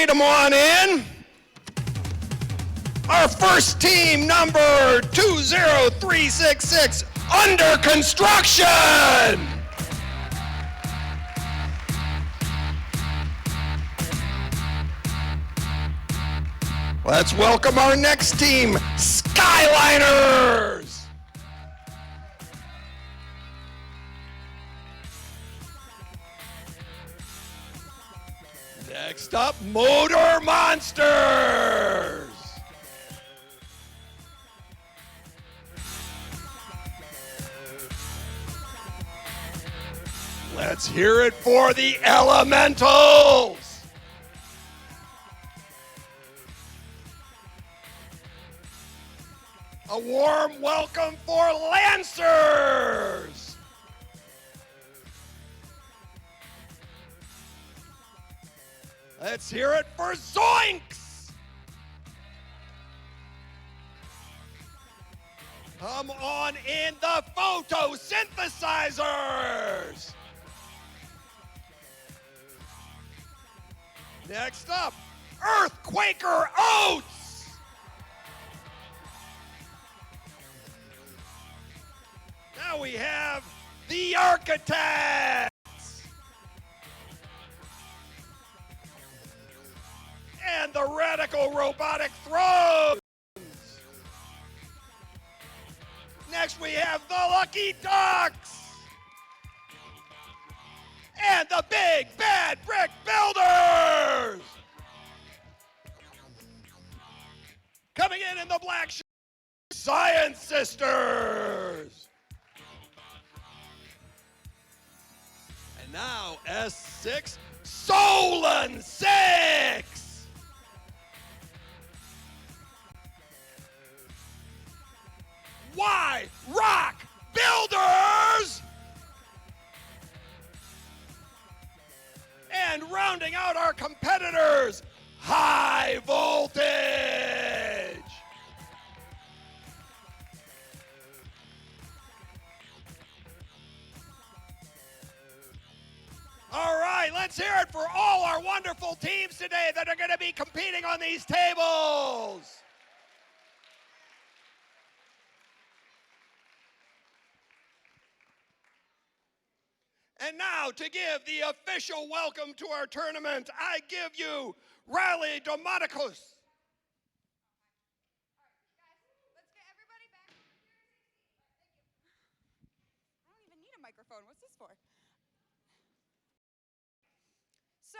lead them on in. Our first team, number 20366, under construction. Let's welcome our next team, Skyliners. Next up, Motor Monsters. Let's hear it for the Elementals. A warm welcome for Lancers. Let's hear it for Zoinks. Come on in the photosynthesizers. Next up, Earthquaker Oats. Now we have the Architects. And the Radical Robotic Thrones. Next we have the Lucky Ducks. And the Big Bad Brick Builders. Coming in the black shirt, Science Sisters. And now S6, Solon 6. Why Rock Builders? And rounding out our competitors, High Voltage. All right, let's hear it for all our wonderful teams today that are going to be competing on these tables. And now, to give the official welcome to our tournament, I give you Rally Domaticus. All right, guys, let's get everybody back over here. Thank you. I don't even need a microphone. What's this for? So,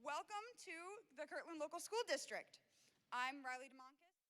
welcome to the Kirtland Local School District. I'm Riley DeMonkis.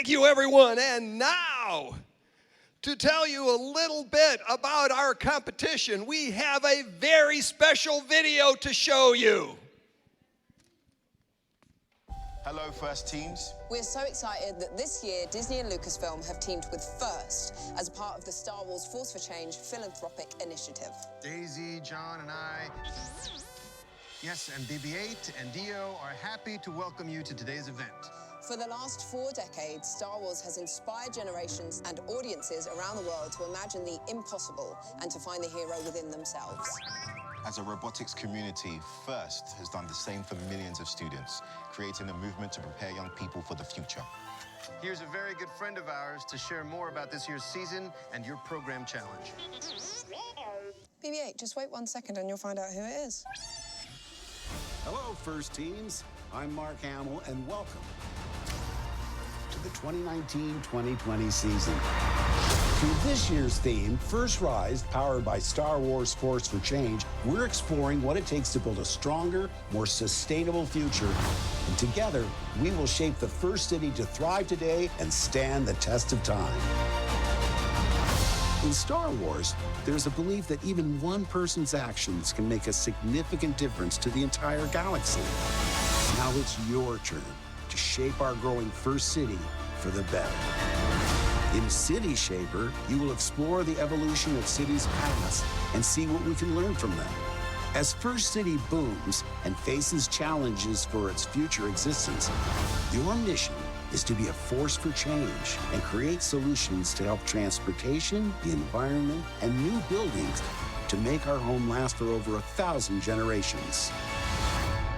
Thank you, everyone. And now, to tell you a little bit about our competition, we have a very special video to show you. Hello, First Teams. We're so excited that this year Disney and Lucasfilm have teamed with FIRST as a part of the Star Wars Force for Change philanthropic initiative. Daisy, John, and I, yes, and BB-8 and Dio are happy to welcome you to today's event. For the last 4 decades, Star Wars has inspired generations and audiences around the world to imagine the impossible and to find the hero within themselves. As a robotics community, FIRST has done the same for millions of students, creating a movement to prepare young people for the future. Here's a very good friend of ours to share more about this year's season and your program challenge. BB-8, just wait 1 second and you'll find out who it is. Hello, First Teams. I'm Mark Hamill, and welcome to the 2019-2020 season. Through this year's theme, First Rise, powered by Star Wars Force for Change, we're exploring what it takes to build a stronger, more sustainable future. And together, we will shape the first city to thrive today and stand the test of time. In Star Wars, there's a belief that even one person's actions can make a significant difference to the entire galaxy. Now it's your turn to shape our growing first city for the better. In City Shaper, you will explore the evolution of cities past and see what we can learn from them. As First City booms and faces challenges for its future existence, your mission is to be a force for change and create solutions to help transportation, the environment, and new buildings to make our home last for over 1,000 generations.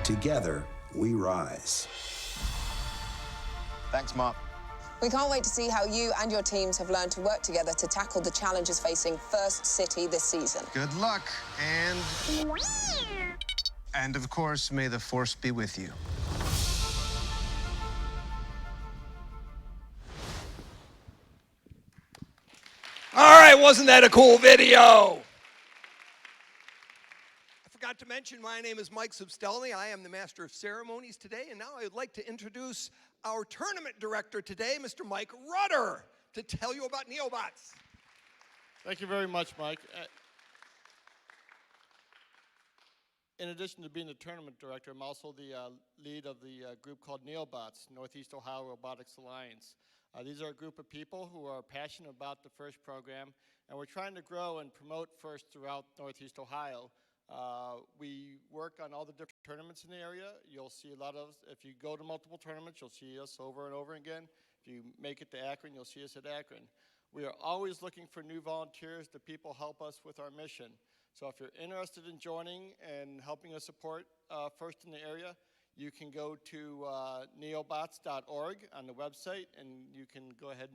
Together, we rise. Thanks, Mark. We can't wait to see how you and your teams have learned to work together to tackle the challenges facing First City this season. Good luck, and of course, may the Force be with you. All right, wasn't that a cool video? I forgot to mention, my name is Mike Substelny. I am the Master of Ceremonies today, and now I would like to introduce our tournament director today, Mr. Mike Rudder, to tell you about Neobots. Thank you very much, Mike. In addition to being the tournament director, I'm also the lead of the group called Neobots, Northeast Ohio Robotics Alliance. These are a group of people who are passionate about the FIRST program, and we're trying to grow and promote FIRST throughout Northeast Ohio. We work on all the different tournaments in the area. You'll see a lot of us. If you go to multiple tournaments, you'll see us over and over again. If you make it to Akron, you'll see us at Akron. We are always looking for new volunteers to people help us with our mission. So if you're interested in joining and helping us support FIRST in the area, you can go to neobots.org on the website, and you can go ahead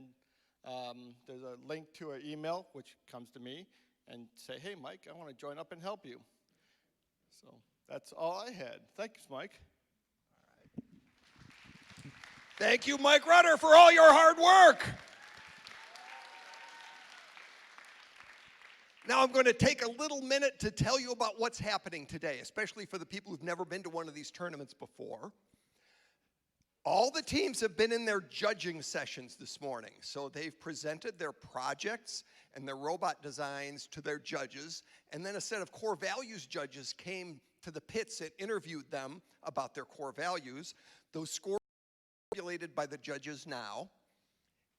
and there's a link to an email, which comes to me, and say, hey, Mike, I want to join up and help you. So that's all I had. Thanks, Mike. All right. Thank you, Mike Rudder, for all your hard work. Now I'm going to take a little minute to tell you about what's happening today, especially for the people who've never been to one of these tournaments before. All the teams have been in their judging sessions this morning, so they've presented their projects and their robot designs to their judges, and then a set of core values judges came to the pits and interviewed them about their core values. Those scores are calculated by the judges now,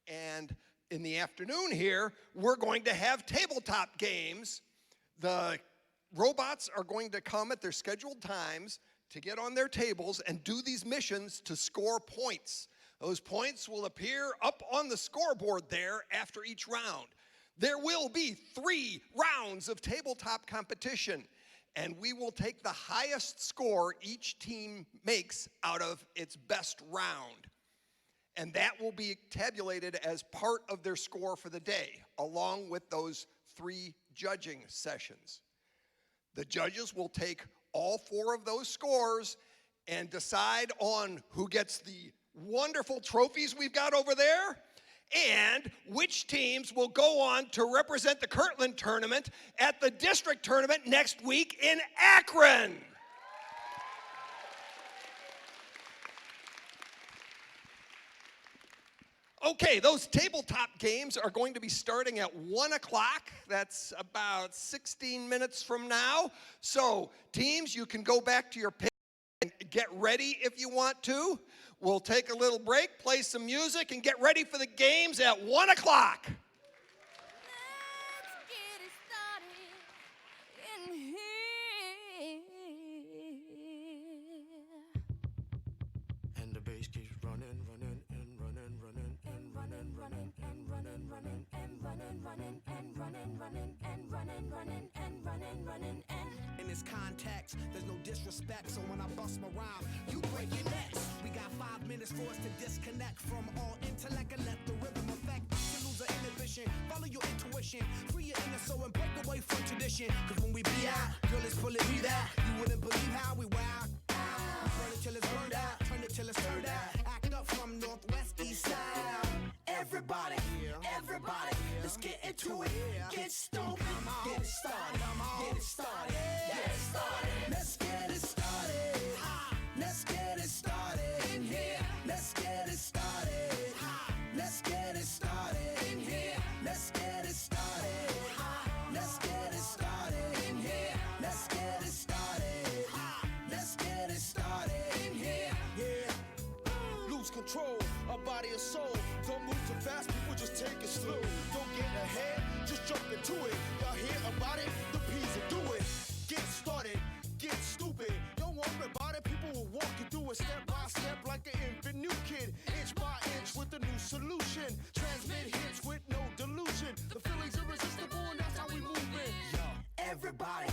and in the afternoon here, we're going to have tabletop games. The robots are going to come at their scheduled times to get on their tables and do these missions to score points. Those points will appear up on the scoreboard there after each round. There will be 3 rounds of tabletop competition, and we will take the highest score each team makes out of its best round. And that will be tabulated as part of their score for the day, along with those 3 judging sessions. The judges will take all 4 of those scores and decide on who gets the wonderful trophies we've got over there and which teams will go on to represent the Kirtland tournament at the district tournament next week in Akron. Okay, those tabletop games are going to be starting at 1 o'clock. That's about 16 minutes from now. So, teams, you can go back to your page and get ready if you want to. We'll take a little break, play some music, and get ready for the games at 1 o'clock. Let's get it started in here. And the bass keeps running and running and running and running and running and running in this context, there's no disrespect, so when I bust my rhyme, you break your necks. We got 5 minutes for us to disconnect from all intellect and let the rhythm affect. To lose our inhibition, follow your intuition, free your inner soul and break away from tradition. Cause when we be out, girl, it's pulling me that. You wouldn't believe how we wow. We burn it till it's burned out, turn it till it's turned out. Act up from northwest, east side. Everybody, everybody, let's get into it. Get stoked, get it started, get it started, get it started. Let's get it started. Let's get it started in here. Let's get it started. Let's get it started in here. Let's get it started. Let's get it started in here. Let's get it started. Let's get it started in here. Yeah. lose control, our body and soul. Don't move too fast, people just take it slow. Don't get ahead, just jump into it. Y'all hear about it? The P's will do it. Get started, get stupid. Don't worry about it, people will walk you through it step by step like an infant new kid. Inch by inch with a new solution. Transmit hits with no delusion. The feeling's irresistible and that's how we move it. Everybody,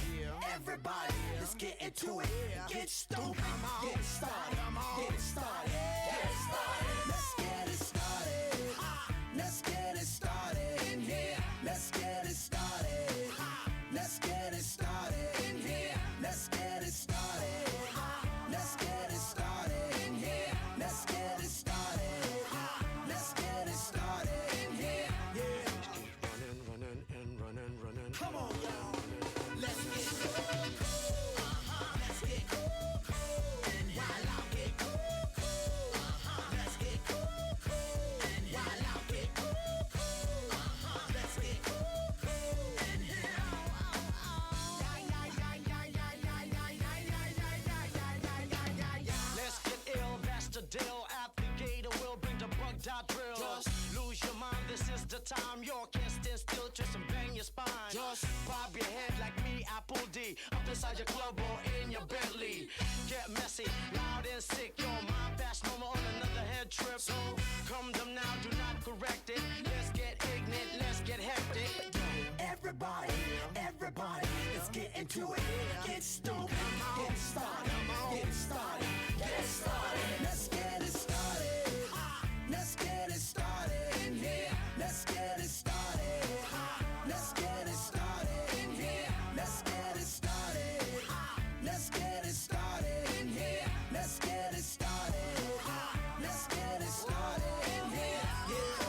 everybody, let's get into it. Get stupid, get started, get it started, get it started. Let's get it started. Let's get it started in here. Let's get it started. Let's get it started in here. Let's get it started. Let's get it started in here. Let's get it started. Let's get it started in here. Yeah. Running, running, and running, running. Come on, y'all. Let's get cool. Let's get cool. And while I get cool. Let's get cool. And while I get cool. Let's get cool. And Let's get ill, that's the deal. Applicator will bring the bug dot drill. Just lose your mind, this is the time. You can't stand still, twist and bang your spine. Just bob your head like me, Apple D. Up inside your club or in your Bentley. Get messy, loud and sick. Your mind fast, no more on another head trip. So come them now, do not correct it. Let's get ignorant, let's get hectic. everybody, everybody, let's get into it. Get stupid, get it started, get it started, get it started. Let's get it started. Let's get it started in here. Let's get it started. Let's get it started in here. Let's get it started. Let's get it started in here. Let's get it started. Let's get it started in here. Yeah.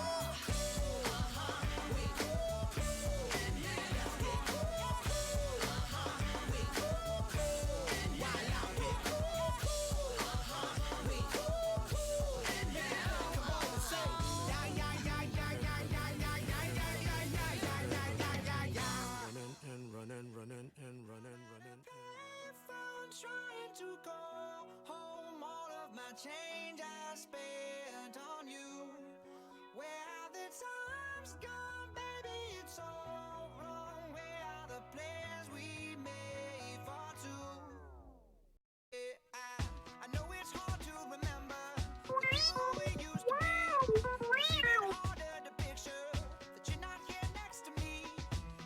Running, running, and running, running. Trying to go home, all of my change I spent on you. Where have the times gone, baby? It's all wrong. Where are the plans we made for two? I know it's hard to remember the people we used to be. It's even harder to picture that you're not here next to me.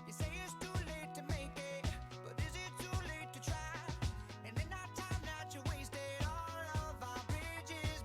You say it's too late to make it, but is it too late to try? And in our time that you wasted, all of our bridges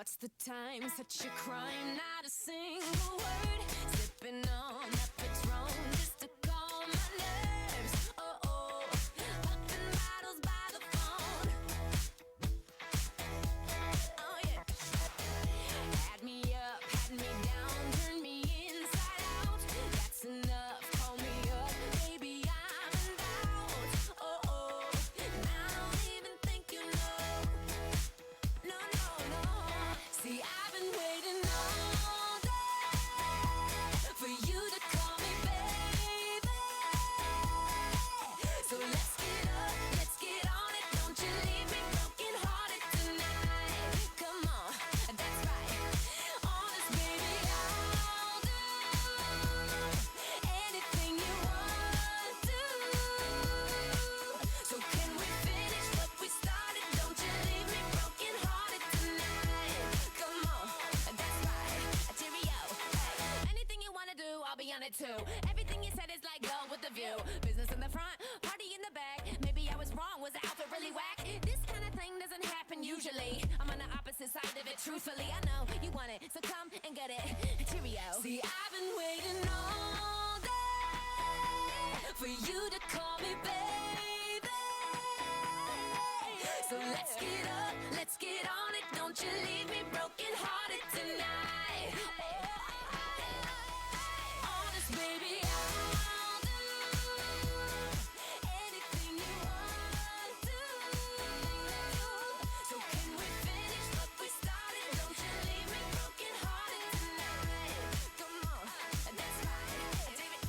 What's the time? Such a crime, not a single word. Sipping on that Patron just to calm my nerves. Oh, oh, popping bottles by the phone. Oh, yeah. Had me up, had me down, turned me inside out. That's enough, call me up, baby, I'm in doubt. Oh, oh, and I don't even think you know. No, no, no. See, I've been waiting all day for you to call me baby. So let's get up, let's get on it. Don't you leave me broken hearted tonight. Come on, that's right. Honest, baby, I'll do anything you want to. So can we finish what we started? Don't you leave me broken hearted tonight. Come on, that's right. Cheerio. Hey, anything you wanna do, I'll be on it too. Everything you said is like go with the view. Business in the front, party in the back. Maybe I was wrong, was the outfit really whack? This kind of thing doesn't happen usually. I'm on the opposite side of it, truthfully. I know you want it, so come and get it. Cheerio. See, I've been waiting all day for you to call me baby. So let's get up, let's get on it. Don't you leave me broken hearted tonight. Honest, baby, I'll do anything you want to. So can we finish what we started? Don't you leave me broken hearted tonight. Come on, that's right. Take it.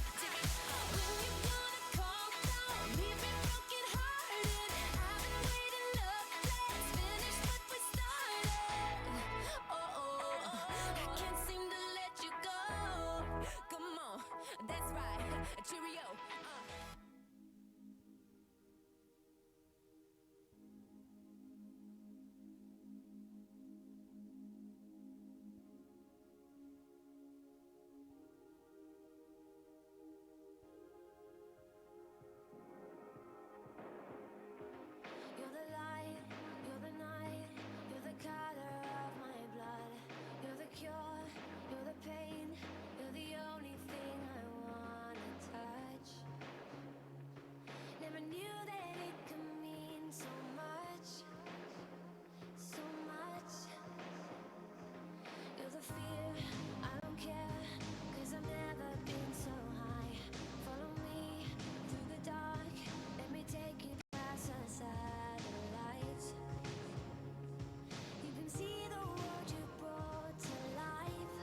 When you gonna calm down, leave me broken hearted. I've been waiting up, let's finish what we started. Oh, I can't seem to let you go. Come on, that's right. Cheerio. You're the light, you're the night, you're the color of my blood. You're the cure, you're the pain, you're the only thing I wanna touch. Never knew that it could mean so much, so much. You're the fear, I don't care, 'cause I've never been so high. Follow me through the dark, let me take you past the satellites. You can see the world you brought to life,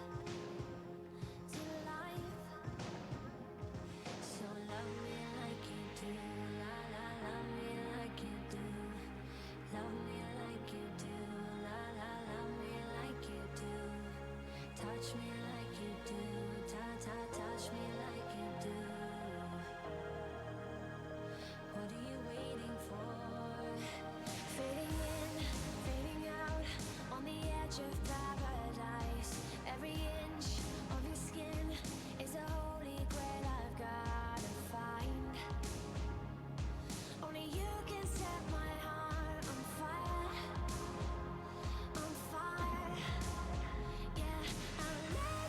to life. So love me like you do, la la, love me like you do. Love me like you do, la la, love me like you do. Touch me like you do, touch me like you do. What are you waiting for? Fading in, fading out, on the edge of paradise. Every inch of your skin is a holy grail I've gotta find. Only you can set my heart on fire, on fire. Yeah, I'll let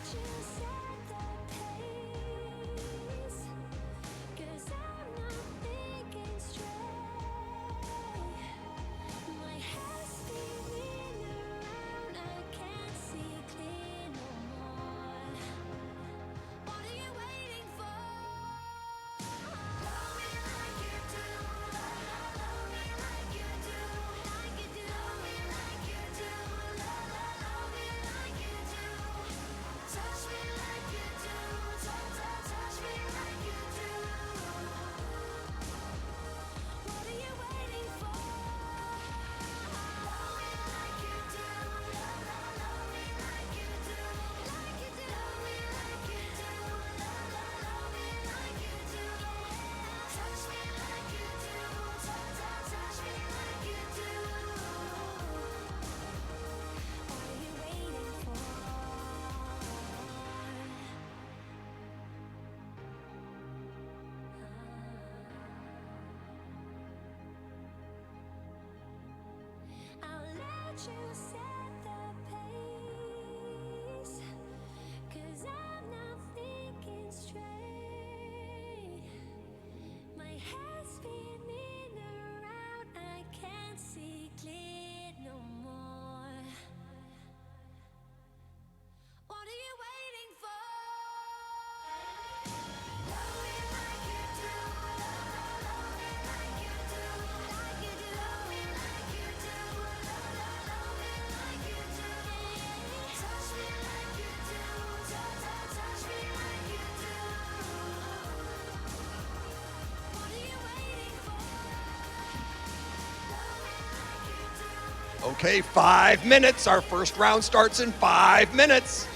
Okay, 5 minutes. Our first round starts in 5 minutes.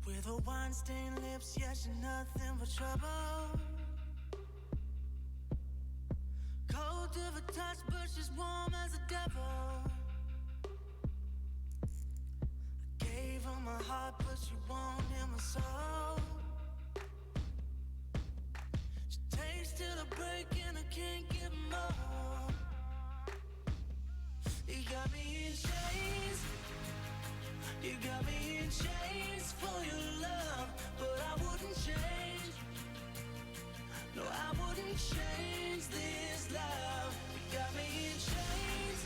With her wine-stained lips, yeah, she's nothing but trouble. Cold to the touch, but she's warm as a devil. I gave her my heart, but she won't hear my soul. She takes till the break, and I can't give more. You got me in chains. You got me in chains for your love, but I wouldn't change. No, I wouldn't change this love. You got me in chains.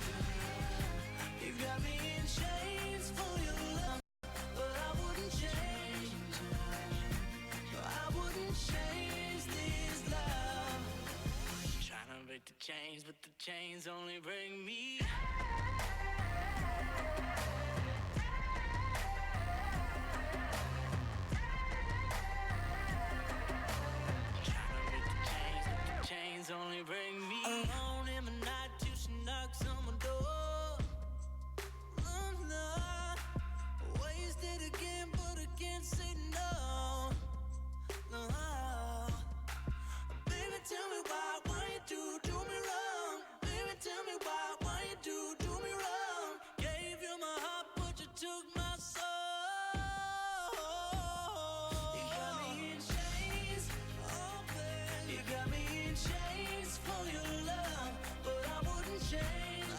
You got me in chains for your love, but I wouldn't change. No, I wouldn't change this love. Trying to break the chains, but the chains only break me. Chains only bring me alone in the night till she knocks on my door. Oh no, wasted again, but I can't say no. No, baby, tell me why you do me wrong? Baby, tell me why you do me wrong? Gave you my heart, but you took my soul. You got me in chains, oh baby. You got me in chains for your love, but I wouldn't change.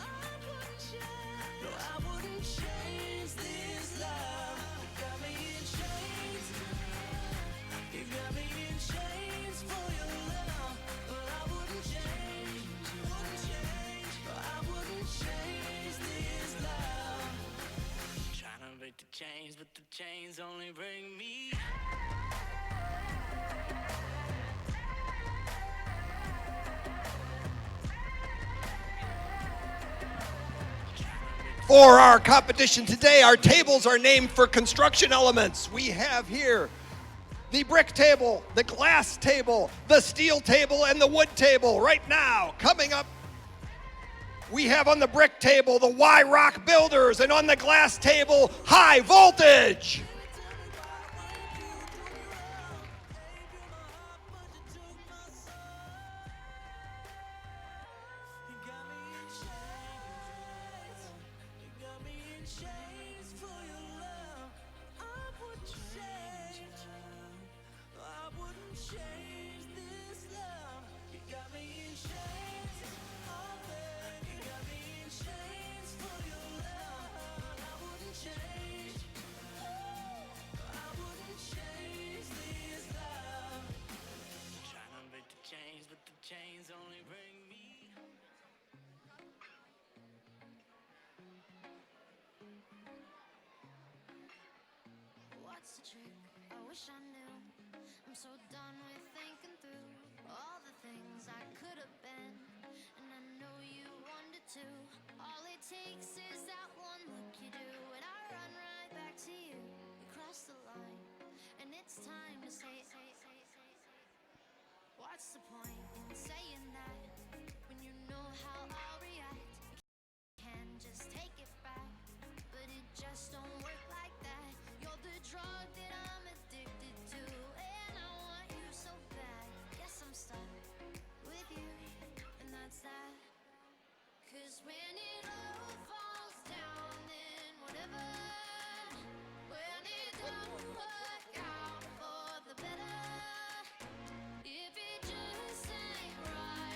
No, I wouldn't change this love. You got me in chains. You got me in chains for your love, but I wouldn't change. Wouldn't change. No, I wouldn't change this love. Trying to break the chains, but the chains only bring me. For our competition today, our tables are named for construction elements. We have here the brick table, the glass table, the steel table, and the wood table. Right now, coming up, we have on the brick table the Y-Rock Builders, and on the glass table, High Voltage. Chains only bring me. What's the trick? I wish I knew. I'm so done with thinking through all the things I could have been, and I know you wanted to. All it takes is that one look you do, and I run right back to you. You cross the line, and it's time to say. What's the point in saying that when you know how I'll react? You can just take it back, but it just don't work like that. You're the drug that I'm addicted to, and I want you so bad. Guess I'm stuck with you, and that's that. 'Cause when it all falls down, then whatever. When it don't work out for the better, if it just ain't right.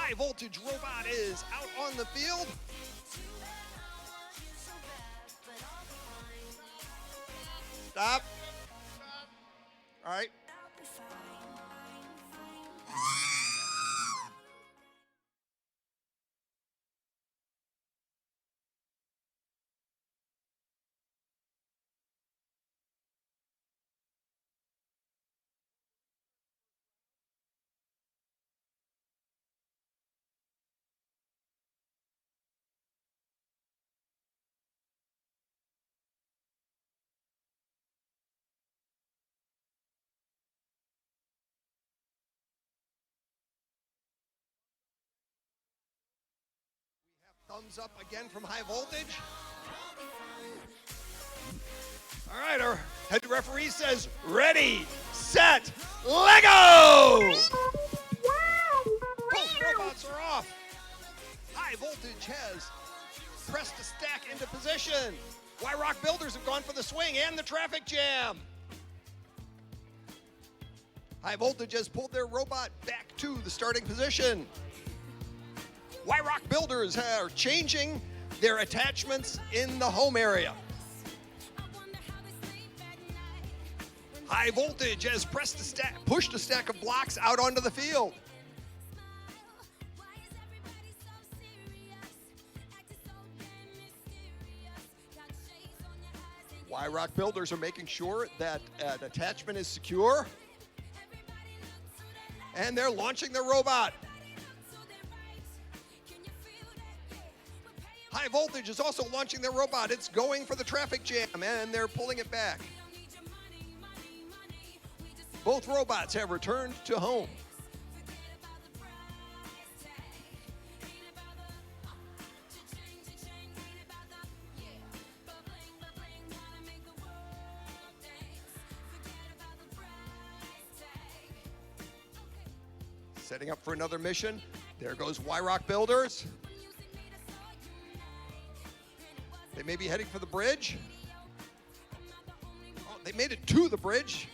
High voltage robot is out on the field. Stop. All right. Thumbs up again from high voltage. All right, our head referee says, ready, set, Lego! Both robots are off. High voltage has pressed a stack into position. Y-Rock builders have gone for the swing and the traffic jam. High voltage has pulled their robot back to the starting position. Y-Rock builders are changing their attachments in the home area. High voltage has pushed a stack of blocks out onto the field. Y-Rock builders are making sure that an attachment is secure. And they're launching their robot. High voltage is also launching their robot. It's going for the traffic jam, and they're pulling it back. Both robots have returned to home. Setting up for another mission. There goes Y-Rock builders. They may be heading for the bridge. Oh, they made it to the bridge.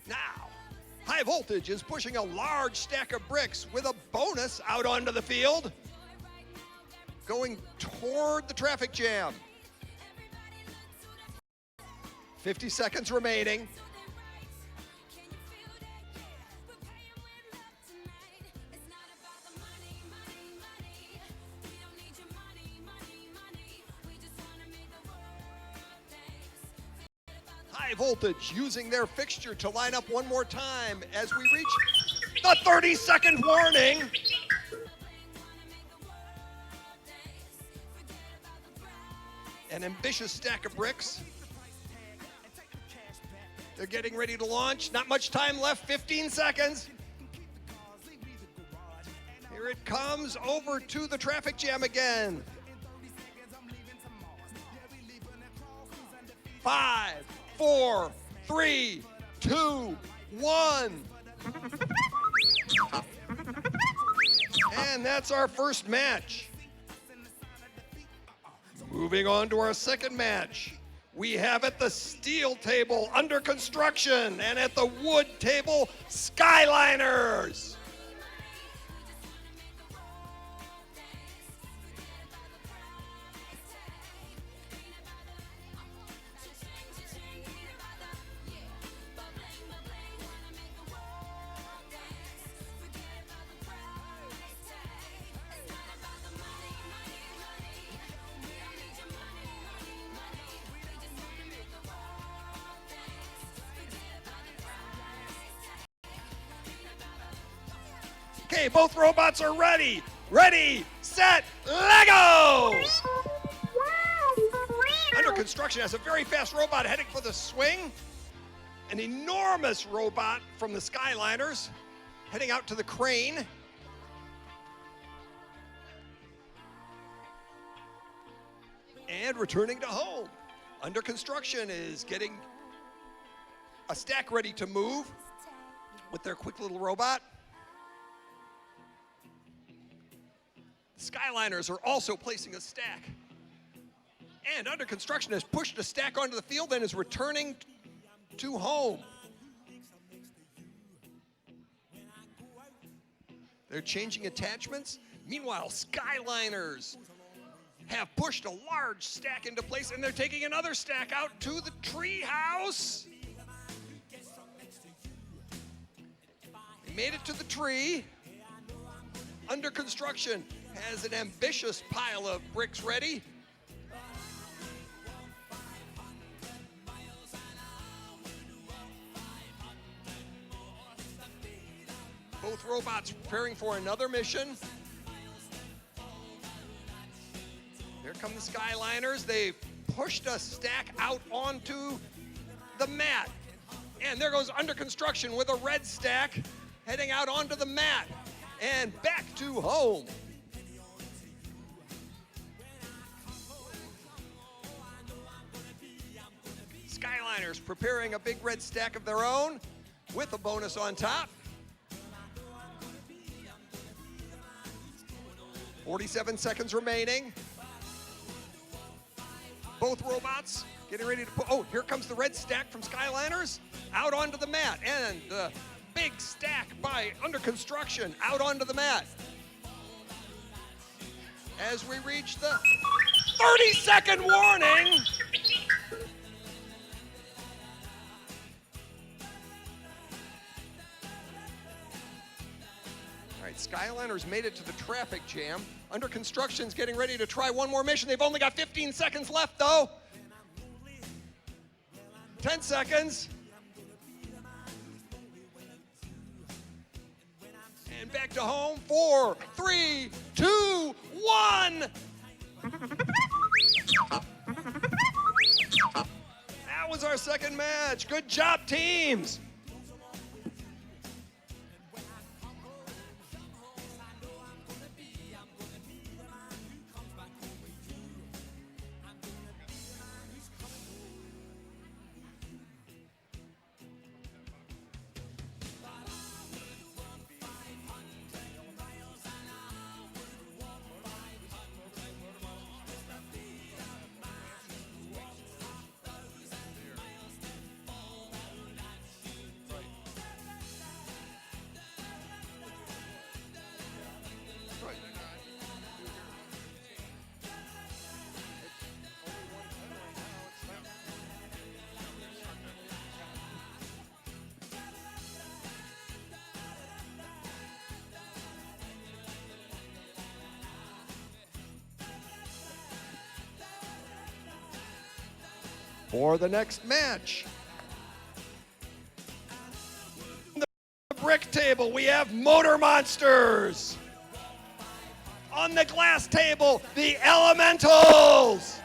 Now, high voltage is pushing a large stack of bricks with a bonus out onto the field, going toward the traffic jam. 50 seconds remaining. High voltage using their fixture to line up one more time as we reach the 30-second warning. An ambitious stack of bricks. They're getting ready to launch. Not much time left, 15 seconds. Here it comes over to the traffic jam again. 5, 4, 3, 2, 1. And that's our first match. Moving on to our second match. We have at the steel table under construction and at the wood table Skyliners. Okay, both robots are ready. Ready, set, Lego! Under construction has a very fast robot heading for the swing. An enormous robot from the Skyliners heading out to the crane. And returning to home. Under construction is getting a stack ready to move with their quick little robot. Skyliners are also placing a stack. And under construction has pushed a stack onto the field and is returning to home. They're changing attachments. Meanwhile, Skyliners have pushed a large stack into place, and they're taking another stack out to the treehouse. They made it to the tree. Under construction has an ambitious pile of bricks ready. Both robots preparing for another mission. Here come the Skyliners. They've pushed a stack out onto the mat. And there goes under construction with a red stack heading out onto the mat and back to home. Skyliners preparing a big red stack of their own with a bonus on top. 47 seconds remaining. Both robots getting ready to put, oh, here comes the red stack from Skyliners out onto the mat, and the big stack by under construction out onto the mat. As we reach the 30-second warning. All right, Skyliners made it to the traffic jam. Under construction's getting ready to try one more mission. They've only got 15 seconds left, though. 10 seconds. And back to home. 4, 3, 2, 1. That was our second match. Good job, teams. For the next match, the brick table, we have Motor Monsters. On the glass table, the Elementals.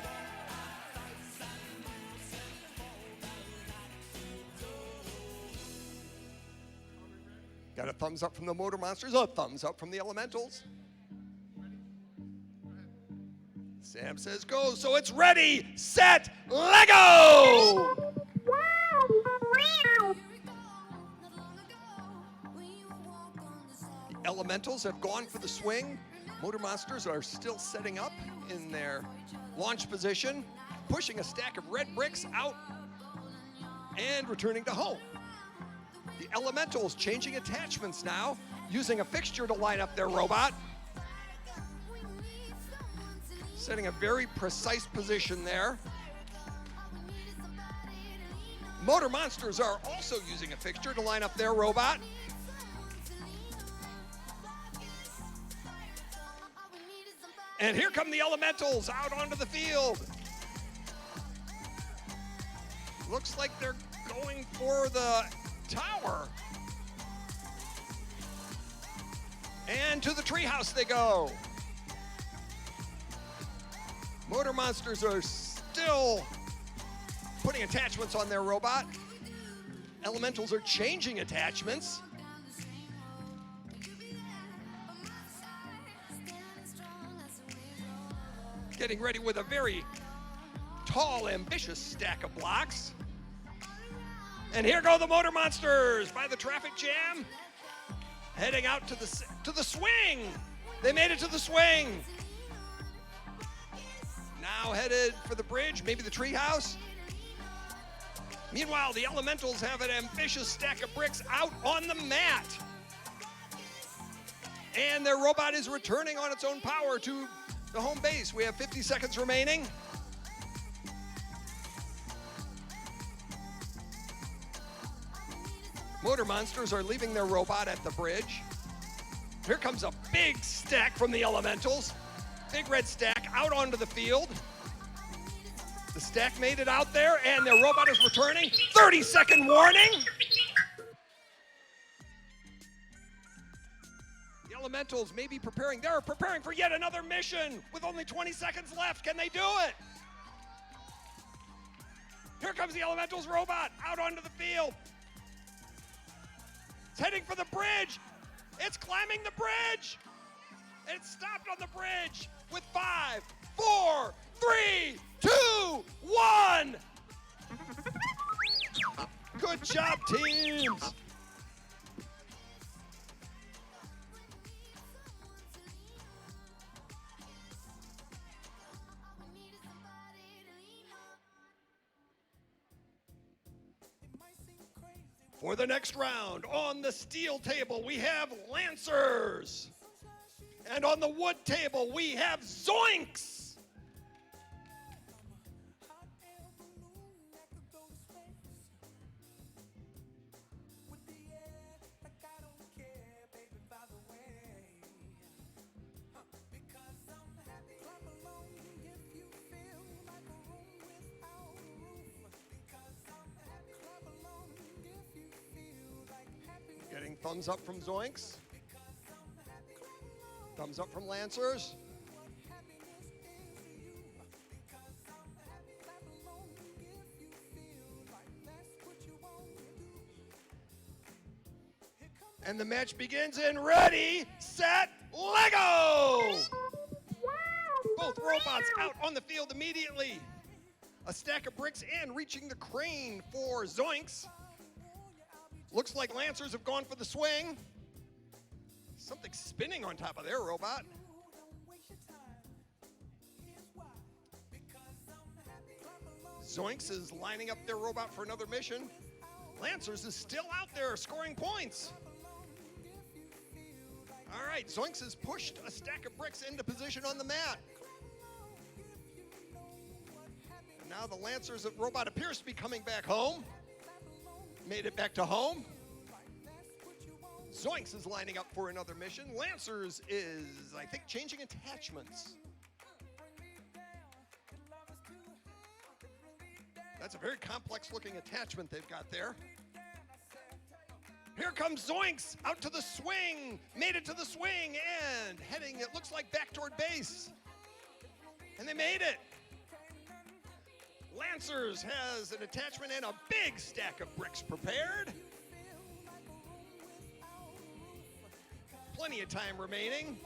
Got a thumbs up from the Motor Monsters, a thumbs up from the Elementals. Sam says go, so it's ready, set, Lego! The Elementals have gone for the swing. Motor Monsters are still setting up in their launch position, pushing a stack of red bricks out and returning to home. The Elementals changing attachments now, using a fixture to line up their robot. Setting a very precise position there. Motor Monsters are also using a fixture to line up their robot. And here come the Elementals out onto the field. Looks like they're going for the tower. And to the treehouse they go. Motor Monsters are still putting attachments on their robot. Elementals are changing attachments. Getting ready with a very tall, ambitious stack of blocks. And here go the Motor Monsters by the traffic jam, heading out to the swing. They made it to the swing. Now headed for the bridge, maybe the treehouse. Meanwhile, the Elementals have an ambitious stack of bricks out on the mat. And their robot is returning on its own power to the home base. We have 50 seconds remaining. Motor monsters are leaving their robot at the bridge. Here comes a big stack from the elementals. Big red stack out onto the field. The stack made it out there, and their robot is returning. 30-second warning. The elementals may be preparing. They're preparing for yet another mission with only 20 seconds left. Can they do it? Here comes the elementals robot out onto the field. It's heading for the bridge. It's climbing the bridge. It stopped on the bridge with 5, 4, 3, 2, 1. Good job, teams. For the next round, on the steel table, we have Lancers. And on the wood table, we have Zoinks. Getting thumbs up from Zoinks. Thumbs up from Lancers. And the match begins in ready, set, Lego! Both robots out on the field immediately. A stack of bricks in, reaching the crane for Zoinks. Looks like Lancers have gone for the swing. Something spinning on top of their robot. Zoinks is lining up their robot for another mission. Lancers is still out there scoring points. All right, Zoinks has pushed a stack of bricks into position on the mat. And now the Lancers robot appears to be coming back home. Made it back to home. Zoinks is lining up for another mission. Lancers is, I think, changing attachments. That's a very complex looking attachment they've got there. Here comes Zoinks out to the swing. Made it to the swing and heading, it looks like, back toward base. And they made it. Lancers has an attachment and a big stack of bricks prepared. Plenty of time remaining.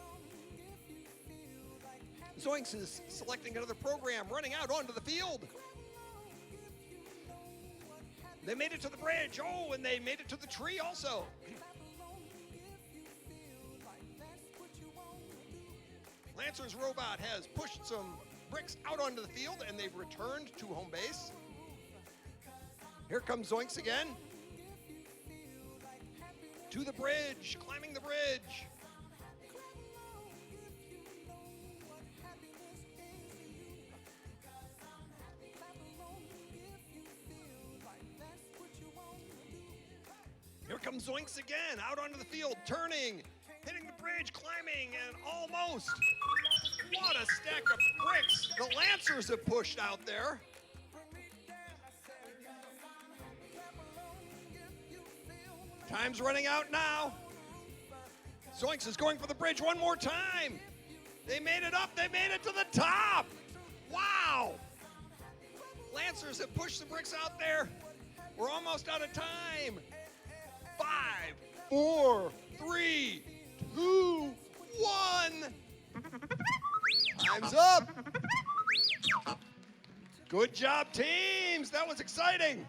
Zoinks is selecting another program, running out onto the field. They made it to the bridge. Oh, and they made it to the tree also. Lancer's robot has pushed some bricks out onto the field, and they've returned to home base. Here comes Zoinks again. To the bridge, climbing the bridge. Here comes Zoinks again, out onto the field, turning, hitting the bridge, climbing, and almost. What a stack of bricks the Lancers have pushed out there. Time's running out now. Zoinks is going for the bridge one more time. They made it up. They made it to the top. Wow. Lancers have pushed the bricks out there. We're almost out of time. 5, 4, 3, 2, 1. Time's up. Good job, teams. That was exciting.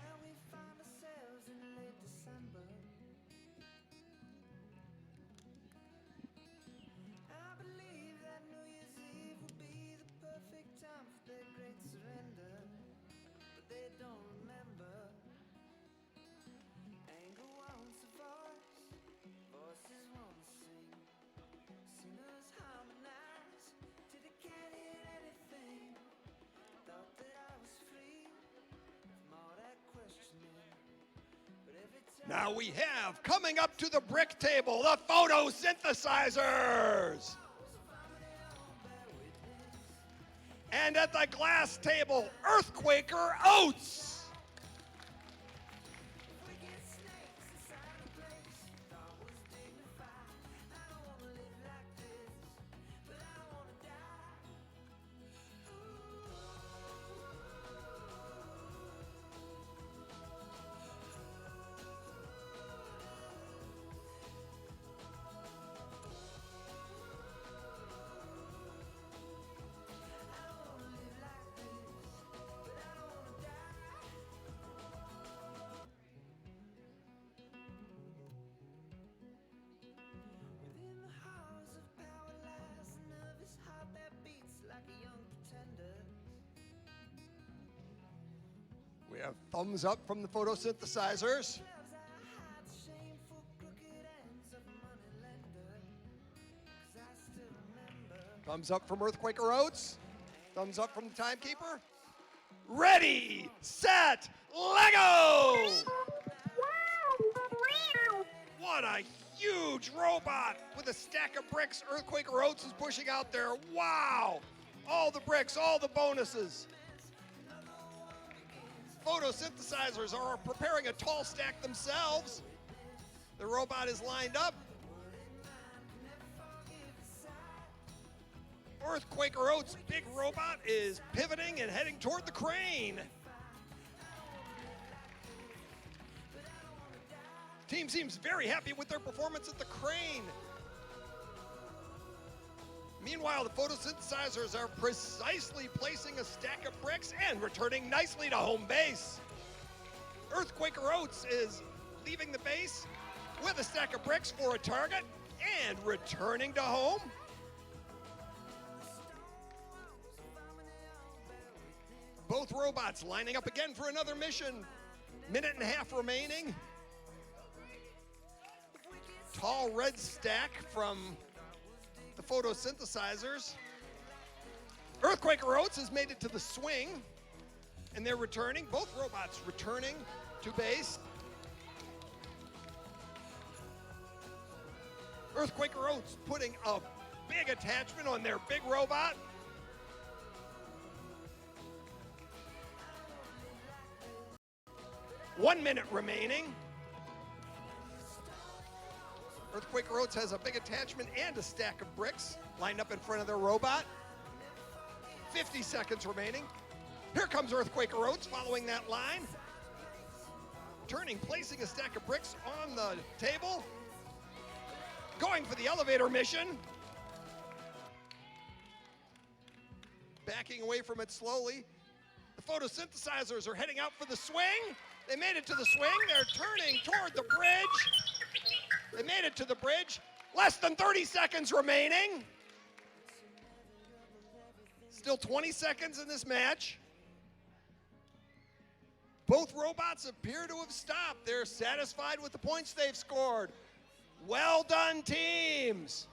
Now we have, coming up to the brick table, the photosynthesizers. And at the glass table, Earthquaker Oats. We have thumbs up from the photosynthesizers. Thumbs up from Earthquaker Oats. Thumbs up from the timekeeper. Ready, set, Lego! What a huge robot with a stack of bricks Earthquaker Oats is pushing out there. Wow! All the bricks, all the bonuses. Photosynthesizers are preparing a tall stack themselves. The robot is lined up. Earthquaker Oats' big robot is pivoting and heading toward the crane. Team seems very happy with their performance at the crane. Meanwhile, the photosynthesizers are precisely placing a stack of bricks and returning nicely to home base. Earthquaker Oats is leaving the base with a stack of bricks for a target and returning to home. Both robots lining up again for another mission. Minute and a half remaining. Tall red stack from the photosynthesizers. Earthquaker Oats has made it to the swing, and they're returning. Both robots returning to base. Earthquaker Oats putting a big attachment on their big robot. One minute remaining. Earthquaker Oats has a big attachment and a stack of bricks lined up in front of their robot. 50 seconds remaining. Here comes Earthquaker Oats following that line. Turning, placing a stack of bricks on the table. Going for the elevator mission. Backing away from it slowly. The photosynthesizers are heading out for the swing. They made it to the swing. They're turning toward the bridge. They made it to the bridge. Less than 30 seconds remaining. Still 20 seconds in this match. Both robots appear to have stopped. They're satisfied with the points they've scored. Well done, teams.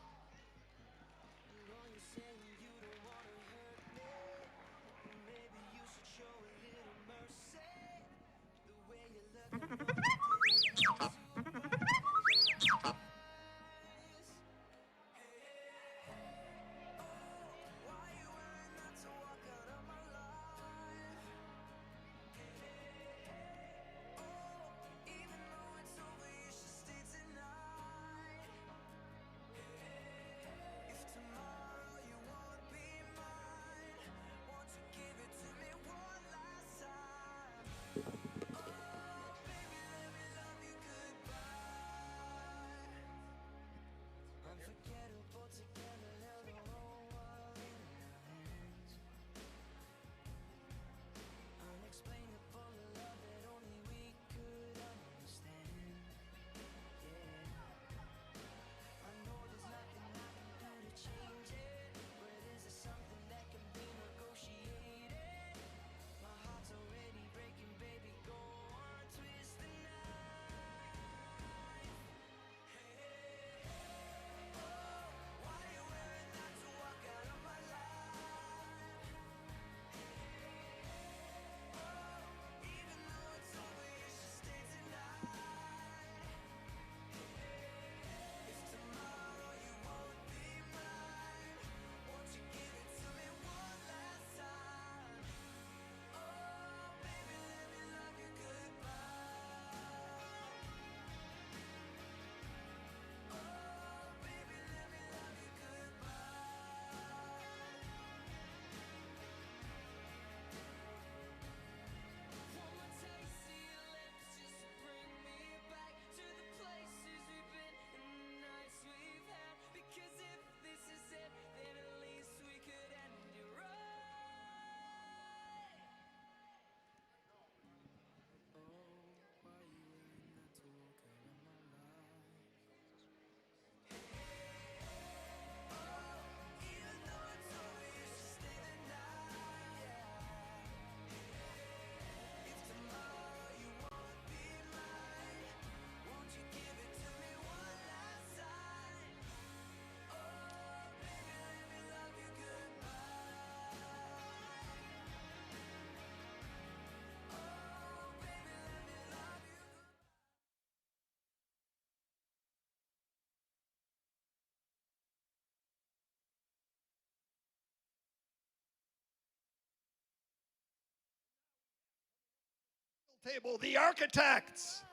Table, the architects.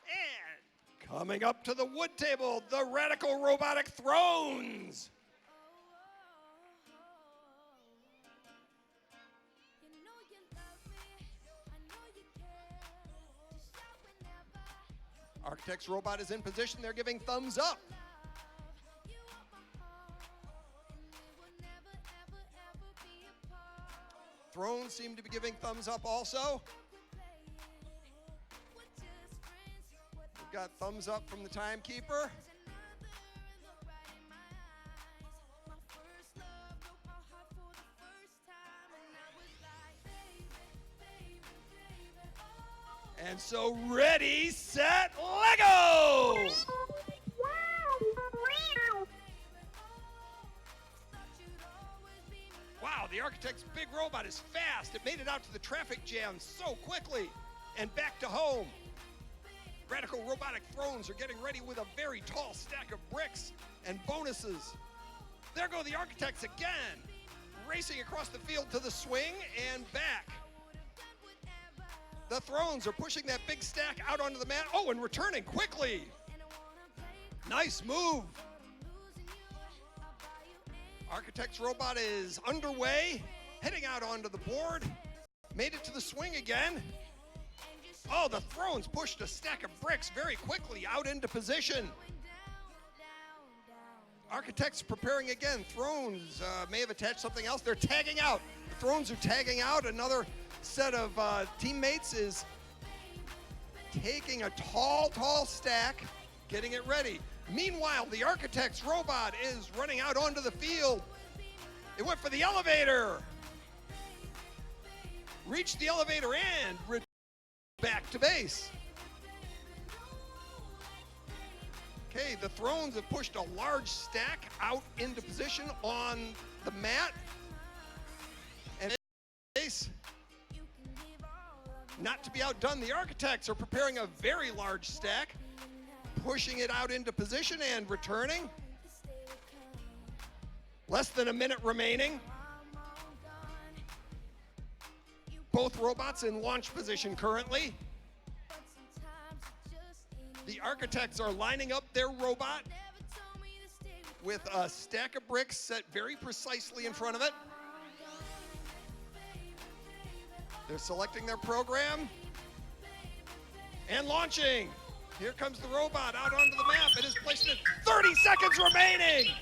And coming up to the wood table, the radical robotic thrones. Architect's robot is in position. They're giving thumbs up. Thrones seem to be giving thumbs up also. We've got thumbs up from the timekeeper. And so ready, set, Lego! Wow, the architect's big robot is fast. It made it out to the traffic jam so quickly and back to home. Radical robotic thrones are getting ready with a very tall stack of bricks and bonuses. There go the architects again, racing across the field to the swing and back. The thrones are pushing that big stack out onto the mat. Oh, and returning quickly. Nice move. Architect's robot is underway, heading out onto the board. Made it to the swing again. Oh, the thrones pushed a stack of bricks very quickly out into position. Architects preparing again. Thrones may have attached something else. They're tagging out. The thrones are tagging out. Another set of teammates is taking a tall stack, getting it ready. Meanwhile, the architect's robot is running out onto the field. It went for the elevator. Reached the elevator and back to base. Okay, the thrones have pushed a large stack out into position on the mat. And base. Not to be outdone, the architects are preparing a very large stack, pushing it out into position and returning. Less than a minute remaining. Both robots in launch position currently. The architects are lining up their robot with a stack of bricks set very precisely in front of it. They're selecting their program and launching. Here comes the robot out onto the map. It is placed in 30 seconds remaining.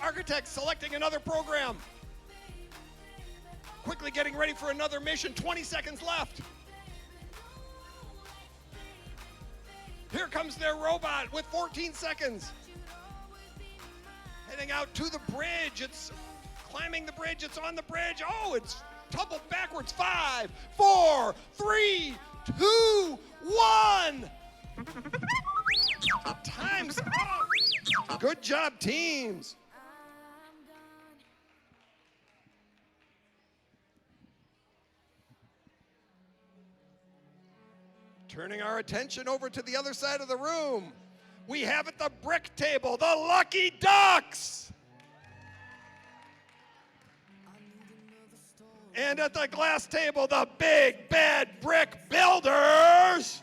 Architects selecting another program. Quickly getting ready for another mission. 20 seconds left. Here comes their robot with 14 seconds. Heading out to the bridge. It's climbing the bridge. It's on the bridge. Oh, it's tumbled backwards. 5, 4, 3, 2, 1. Time's up. Good job, teams. Turning our attention over to the other side of the room, we have at the brick table the Lucky Ducks. And at the glass table, the Big Bad Brick Builders.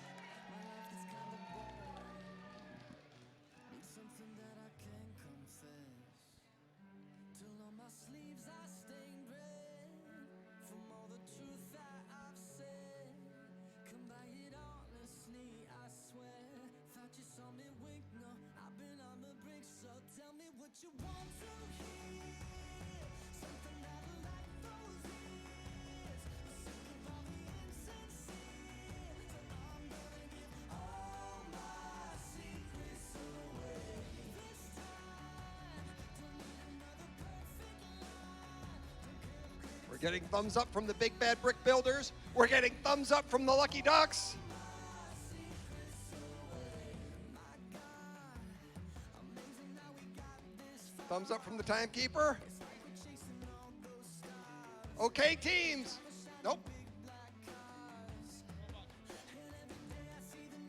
We're getting thumbs up from the Big Bad Brick Builders. We're getting thumbs up from the Lucky Ducks. Thumbs up from the timekeeper. Okay, teams. Nope.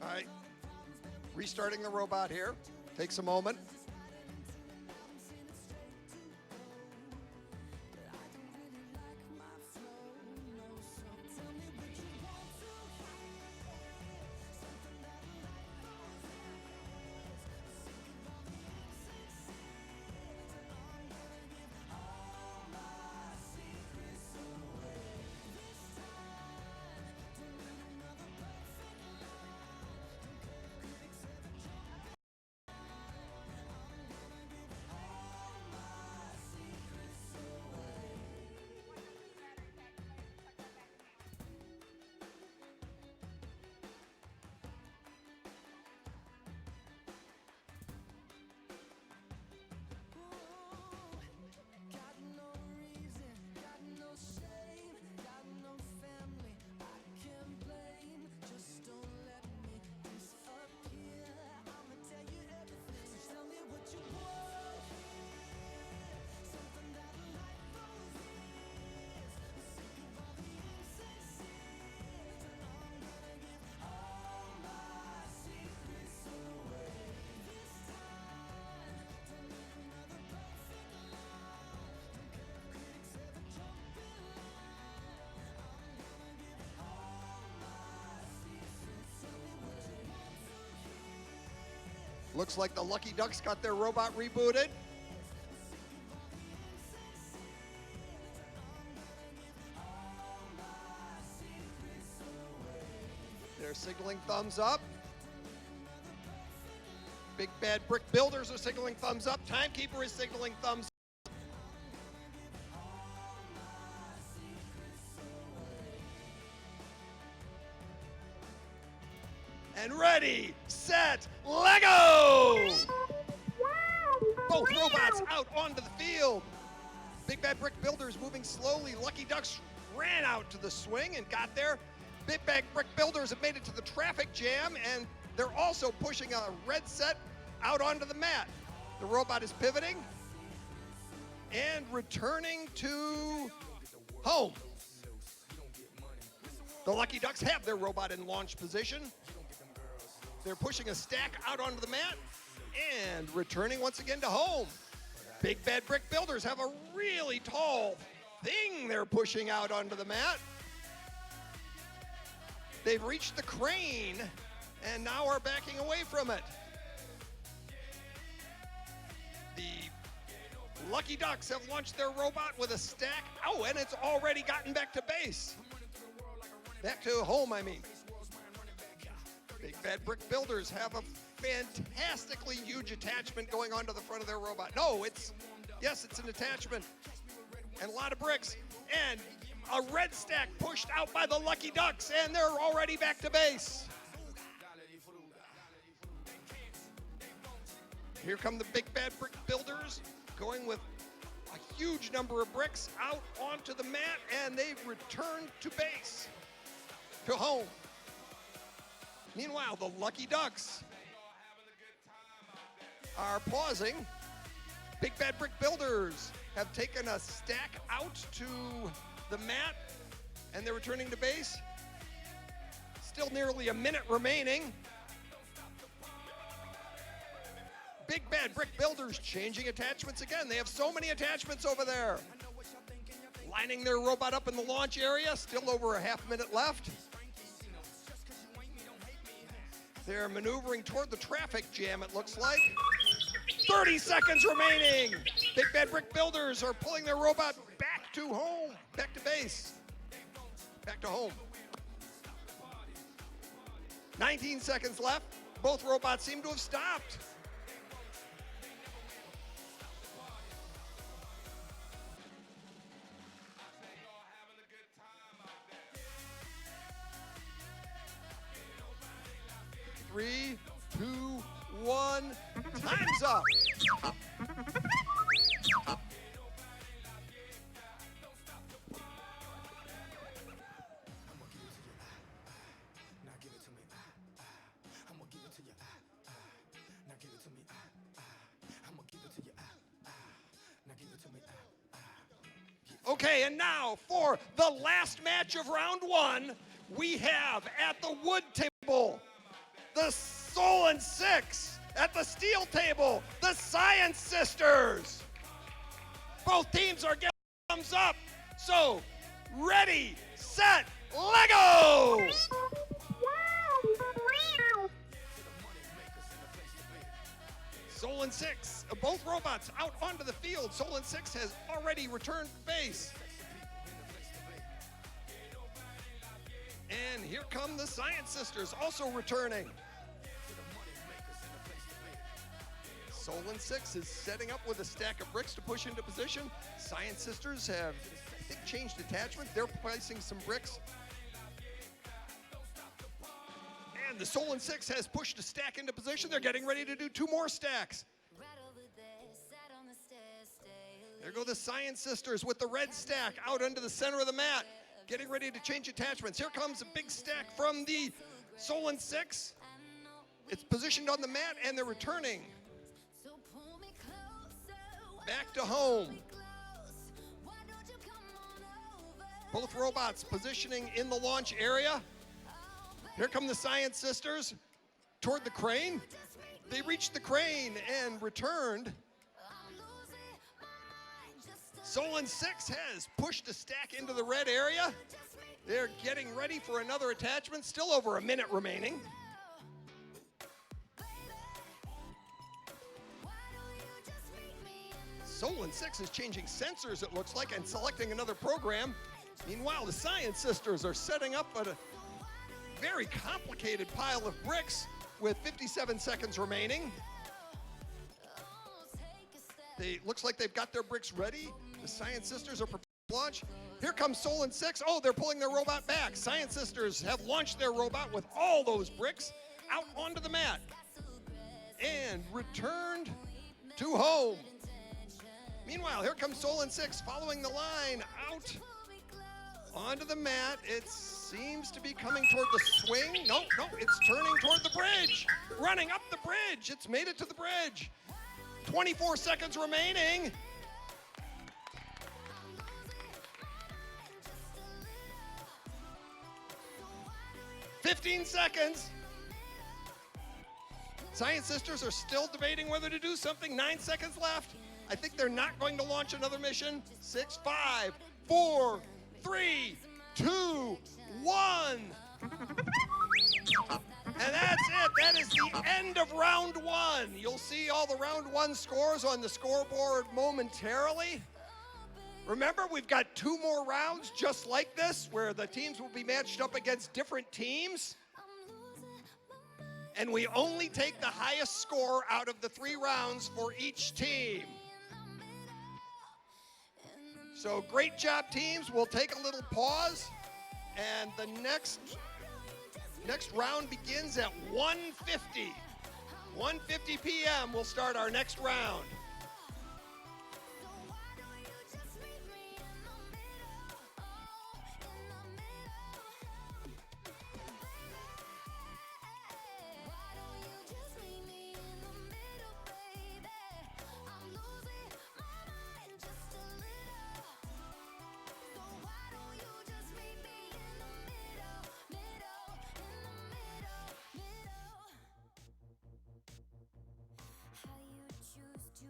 All right. Restarting the robot here. Takes a moment. Looks like the Lucky Ducks got their robot rebooted. They're signaling thumbs up. Big Bad Brick Builders are signaling thumbs up. Timekeeper is signaling thumbs up. And ready, set, Lego! Both robots out onto the field. Big Bad Brick Builders moving slowly. Lucky Ducks ran out to the swing and got there. Big Bad Brick Builders have made it to the traffic jam, and they're also pushing a red set out onto the mat. The robot is pivoting and returning to home. The Lucky Ducks have their robot in launch position. They're pushing a stack out onto the mat and returning once again to home. Big Bad Brick Builders have a really tall thing they're pushing out onto the mat. They've reached the crane and now are backing away from it. The Lucky Ducks have launched their robot with a stack. Oh, and it's already gotten back to base. Back to home, I mean. Big Bad Brick Builders have a fantastically huge attachment going onto the front of their robot. No, yes, it's an attachment. And a lot of bricks. And a red stack pushed out by the Lucky Ducks, and they're already back to base. Here come the Big Bad Brick Builders going with a huge number of bricks out onto the mat, and they've returned to base, to home. Meanwhile, the Lucky Ducks are pausing. Big Bad Brick Builders have taken a stack out to the mat, and they're returning to base. Still nearly a minute remaining. Big Bad Brick Builders changing attachments again. They have so many attachments over there. Lining their robot up in the launch area. Still over a half minute left. They're maneuvering toward the traffic jam, it looks like. 30 seconds remaining. Big Bad Brick Builders are pulling their robot back to home, back to base, back to home. 19 seconds left. Both robots seem to have stopped. Three, two, one, time's up. Okay, and now for the last match of round one, we have at the wood table, the Solon 6. At the steel table, the Science Sisters. Both teams are getting thumbs up. So, ready, set, Lego! Solon 6, both robots out onto the field. Solon 6 has already returned to base. And here come the Science Sisters, also returning. Solon 6 is setting up with a stack of bricks to push into position. Science Sisters have, I think, changed attachment. They're placing some bricks. And the Solon 6 has pushed a stack into position. They're getting ready to do two more stacks. There go the Science Sisters with the red stack out into the center of the mat, getting ready to change attachments. Here comes a big stack from the Solon 6. It's positioned on the mat, and they're returning back to home. Both robots positioning in the launch area. Here come the Science Sisters toward the crane. They reached the crane and returned. Solon 6 has pushed a stack into the red area. They're getting ready for another attachment. Still over a minute remaining. Solon 6 is changing sensors, it looks like, and selecting another program. Meanwhile, the Science Sisters are setting up a very complicated pile of bricks with 57 seconds remaining. Looks like they've got their bricks ready. The Science Sisters are prepared to launch. Here comes Solon 6. Oh, they're pulling their robot back. Science Sisters have launched their robot with all those bricks out onto the mat and returned to home. Meanwhile, here comes Solon 6 following the line out onto the mat. It seems to be coming toward the swing. No, it's turning toward the bridge. Running up the bridge. It's made it to the bridge. 24 seconds remaining. "15 seconds. Science Sisters are still debating whether to do something. 9 seconds left. I think they're not going to launch another mission. 6, 5, 4, 3, 2, 1. And that's it. That is the end of round 1. You'll see all the round 1 scores on the scoreboard momentarily. Remember, we've got 2 more rounds just like this, where the teams will be matched up against different teams. And we only take the highest score out of the 3 rounds for each team. So great job, teams. We'll take a little pause, and the next round begins at 1:50. 1:50 p.m. we'll start our next round. How you choose to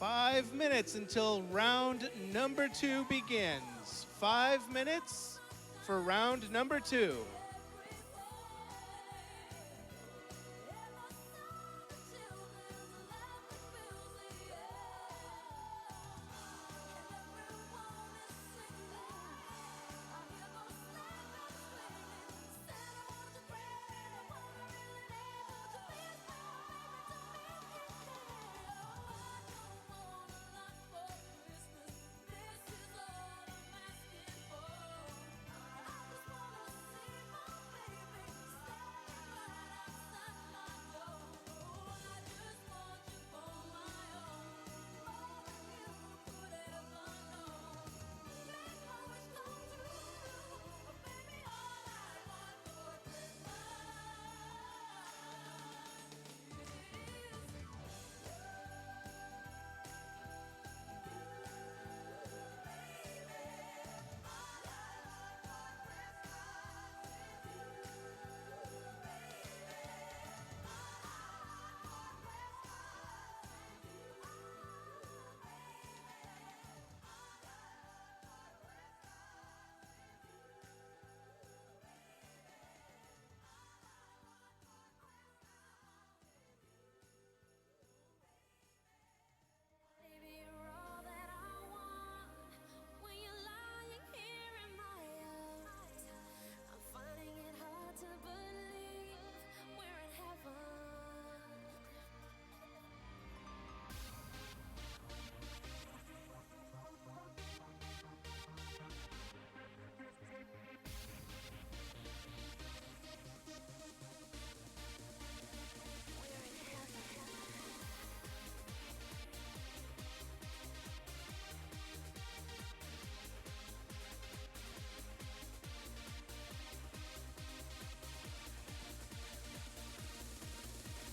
5 minutes until round number 2 begins. 5 minutes for round number 2.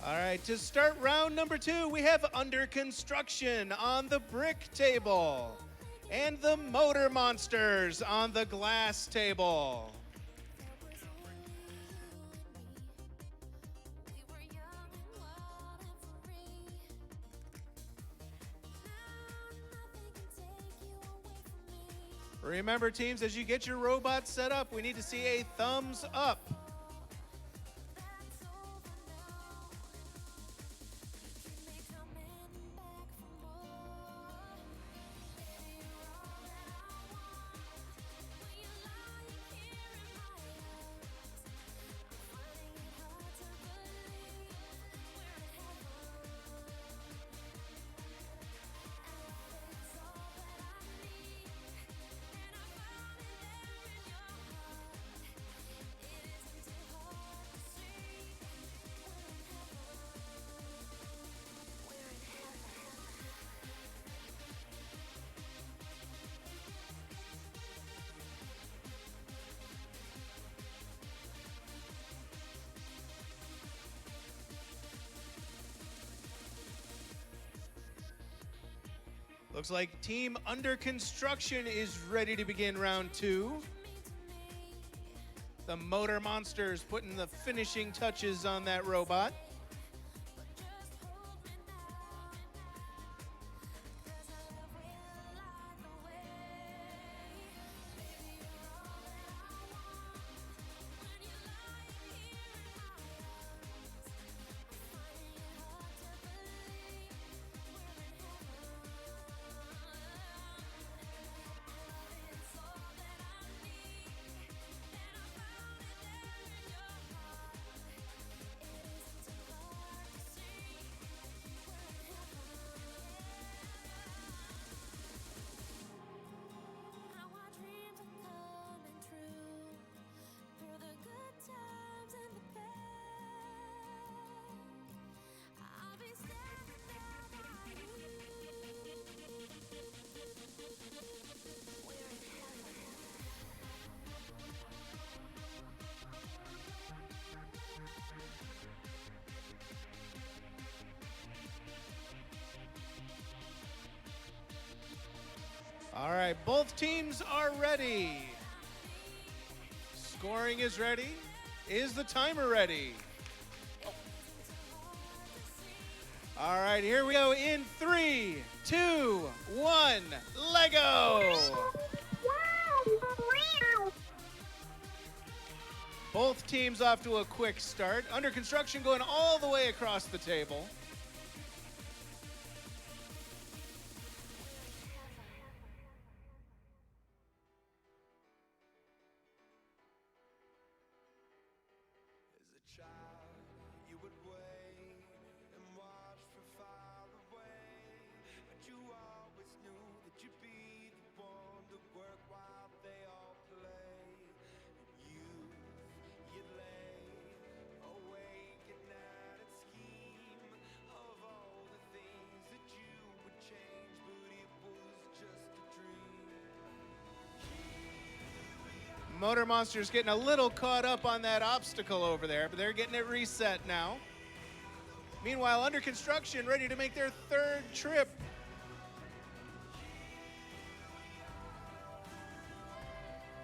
All right, to start round number 2, we have under construction on the brick table and the motor monsters on the glass table. Remember, teams, as you get your robots set up, we need to see a thumbs up. Looks like team under construction is ready to begin round 2. The motor monsters putting the finishing touches on that robot. All right, both teams are ready. Scoring is ready. Is the timer ready? All right, here we go in 3, 2, 1, Lego! Both teams off to a quick start. Under construction going all the way across the table. Motor Monsters getting a little caught up on that obstacle over there, but they're getting it reset now. Meanwhile, Under Construction ready to make their third trip.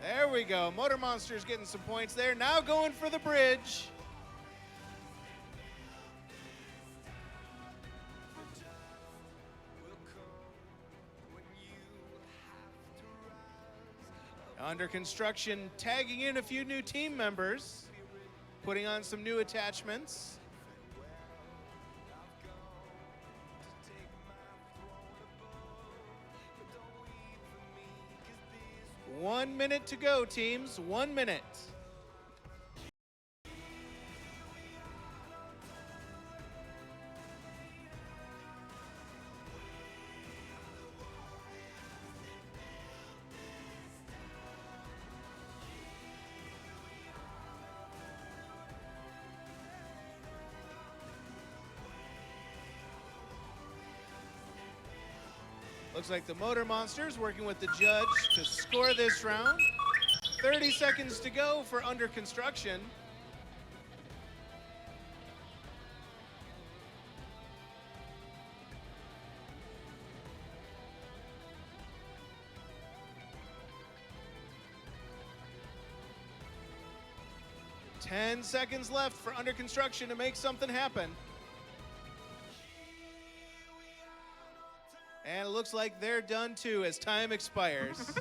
There we go. Motor Monsters getting some points there. Now going for the bridge. Under Construction tagging in a few new team members, putting on some new attachments. One minute to go, teams. 1 minute. Looks like the Motor Monsters working with the judge to score this round. 30 seconds to go for Under Construction. Ten seconds left for Under Construction to make something happen. And it looks like they're done too as time expires.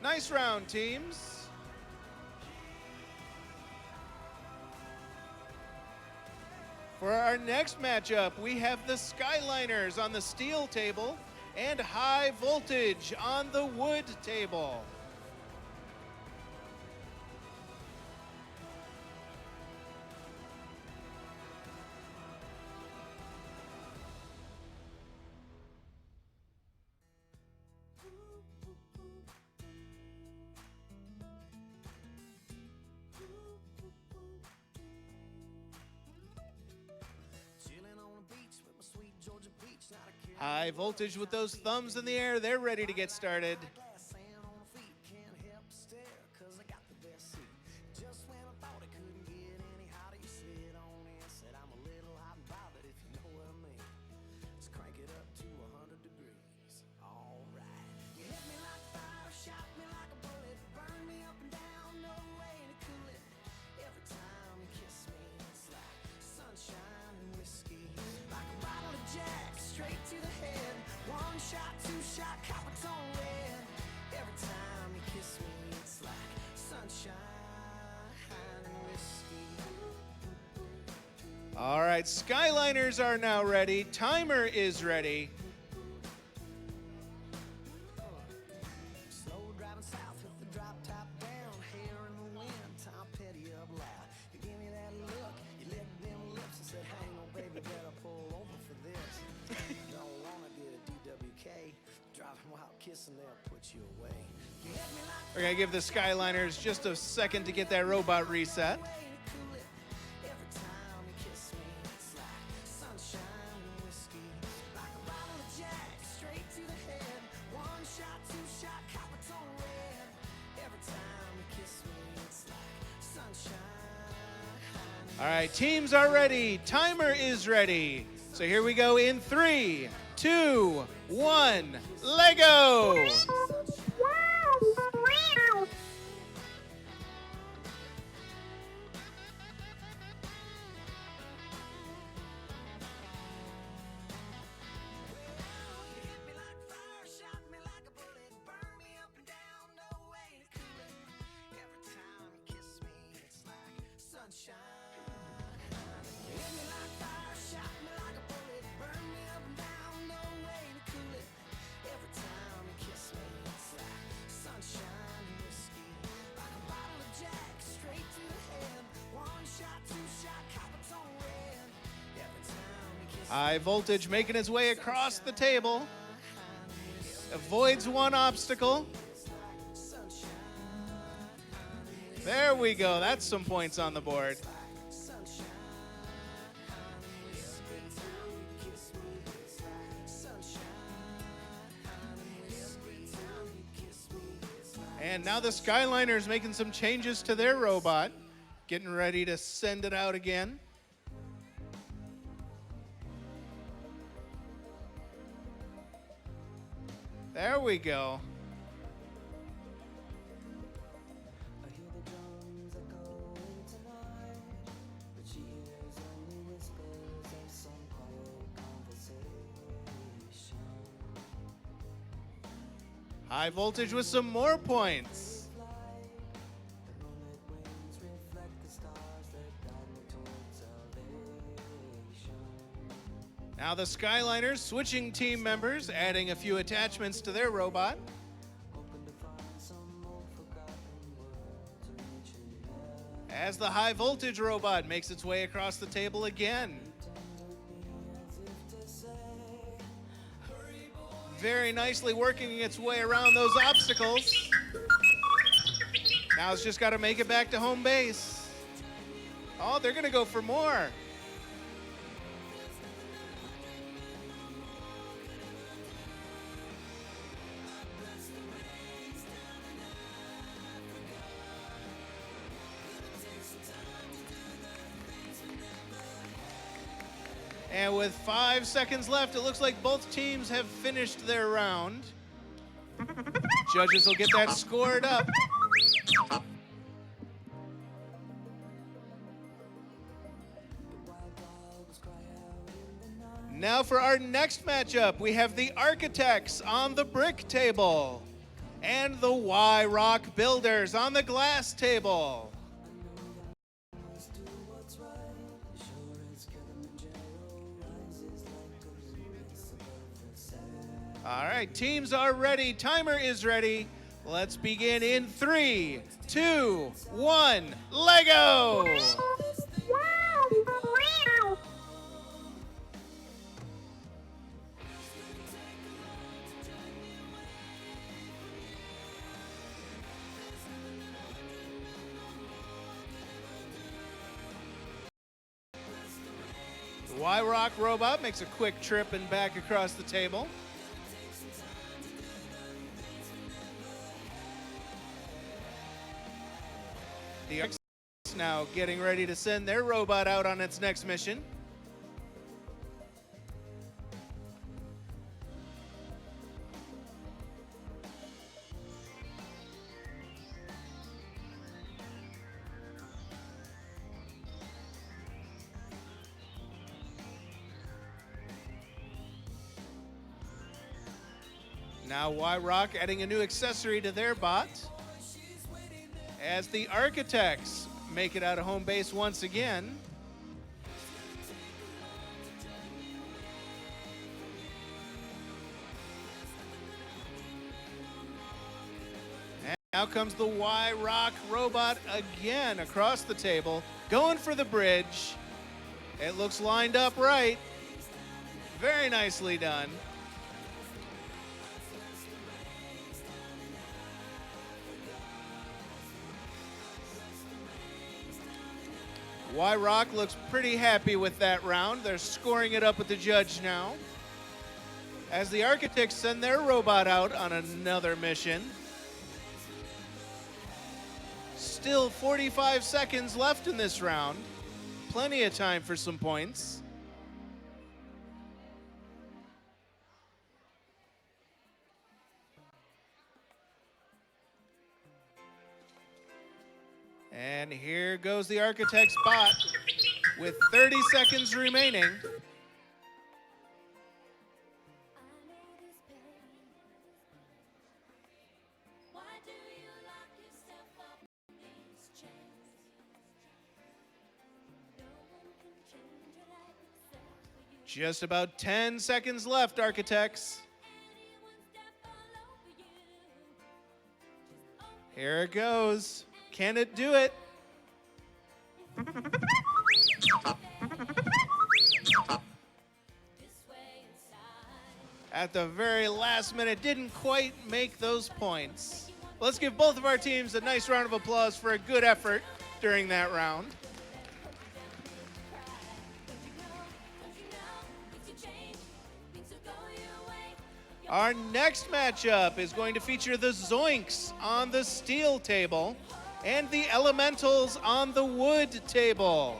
Nice round, teams. For our next matchup, we have the Skyliners on the steel table and High Voltage on the wood table. High Voltage with those thumbs in the air, they're ready to get started. All right, Skyliners are now ready. Timer is ready. Slow driving south with the drop top down, hair in the wind, Tom Petty up loud. You give me that look, you licked them lips and said, hang on, baby, better pull over for this. Don't wanna get a DWK, driving while kissing, they'll put you away. You hit me like We're gonna give the Skyliners just a second to get that robot reset. All right, teams are ready. Timer is ready. So here we go in 3, 2, 1, Lego! High voltage making his way across the table. Avoids one obstacle. There we go. That's some points on the board. And now the Skyliner's making some changes to their robot, getting ready to send it out again. There we go. High voltage with some more points. Now the Skyliners switching team members, adding a few attachments to their robot. As the high voltage robot makes its way across the table again. Very nicely working its way around those obstacles. Now it's just got to make it back to home base. Oh, they're going to go for more. And with 5 seconds left, it looks like both teams have finished their round. Judges will get that scored up. Now for our next matchup, we have the Architects on the brick table and the Y-Rock Builders on the glass table. All right, teams are ready. Timer is ready. Let's begin in 3, 2, 1, Lego! The Y-Rock robot makes a quick trip and back across the table. The Architects now getting ready to send their robot out on its next mission. Now Y-Rock adding a new accessory to their bot. As the Architects make it out of home base once again. And now comes the Y-Rock robot again across the table, going for the bridge. It looks lined up right. Very nicely done. Y-Rock looks pretty happy with that round. They're scoring it up with the judge now. As the Architects send their robot out on another mission. Still 45 seconds left in this round. Plenty of time for some points. And here goes the Architect's bot with 30 seconds remaining. Just about 10 seconds left, Architects. Here it goes. Can it do it? at the very last minute didn't quite make those points. Let's give both of our teams a nice round of applause for a good effort during that round. Our next matchup is going to feature the Zoinks on the steel table and the Elementals on the wood table.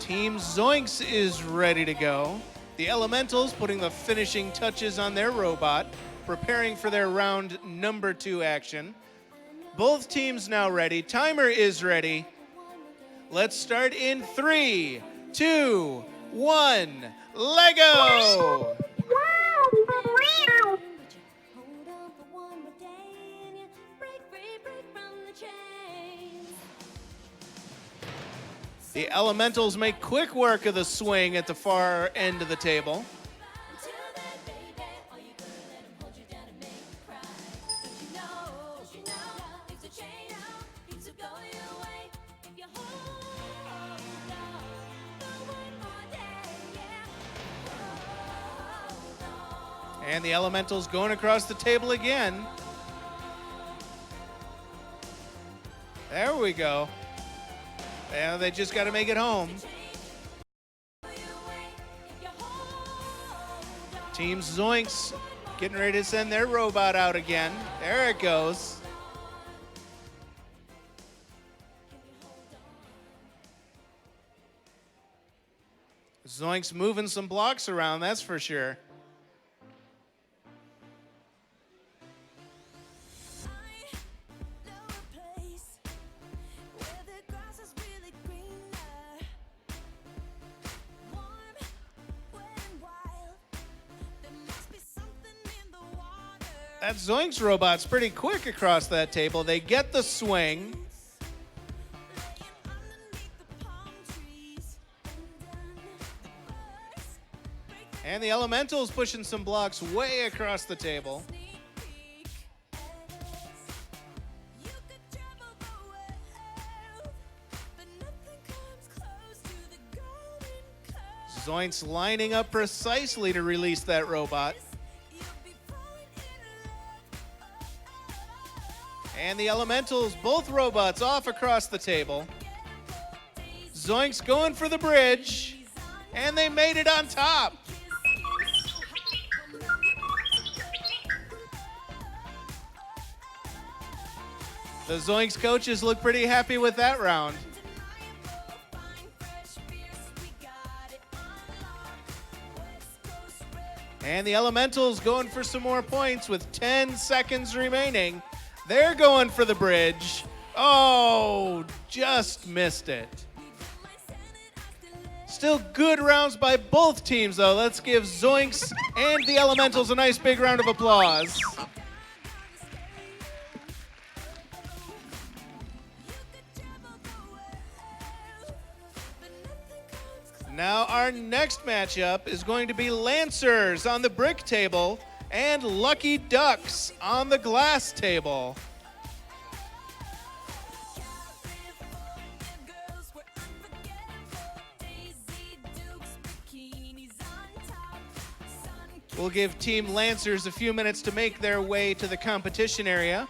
Team Zoinks is ready to go. The Elementals putting the finishing touches on their robot, preparing for their round number 2 action. Both teams now ready. Timer is ready. Let's start in 3, 2, 1, Lego! The Elementals make quick work of the swing at the far end of the table. And the Elementals going across the table again. There we go. Yeah, they just got to make it home. Team Zoinks getting ready to send their robot out again. There it goes. Zoinks moving some blocks around, that's for sure. That Zoinks robot's pretty quick across that table. They get the swing. And the Elementals pushing some blocks way across the table. Zoinks lining up precisely to release that robot. And the Elementals, both robots off across the table. Zoinks going for the bridge, and they made it on top. The Zoinks coaches look pretty happy with that round. And the Elementals going for some more points with 10 seconds remaining. They're going for the bridge. Oh, just missed it. Still good rounds by both teams, though. Let's give Zoinks and the Elementals a nice big round of applause. Now our next matchup is going to be Lancers on the brick table and Lucky Ducks on the glass table. We'll give Team Lancers a few minutes to make their way to the competition area.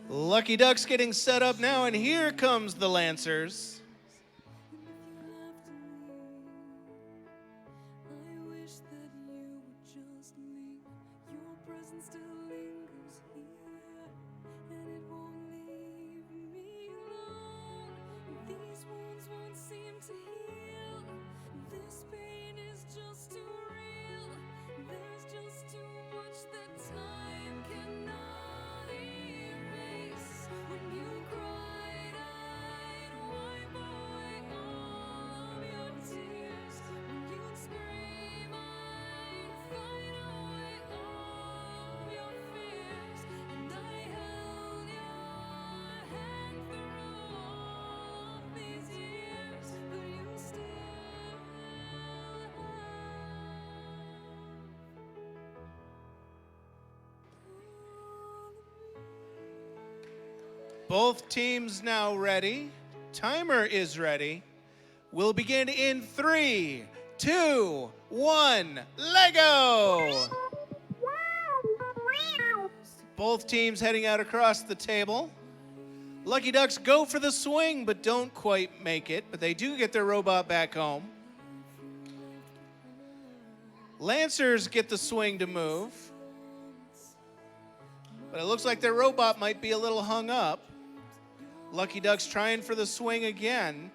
Lucky Ducks getting set up now, and here comes the Lancers. Both teams now ready. Timer is ready. We'll begin in 3, 2, 1, Lego! Both teams heading out across the table. Lucky Ducks go for the swing, but don't quite make it, but they do get their robot back home. Lancers get the swing to move, but it looks like their robot might be a little hung up. Lucky Ducks trying for the swing again.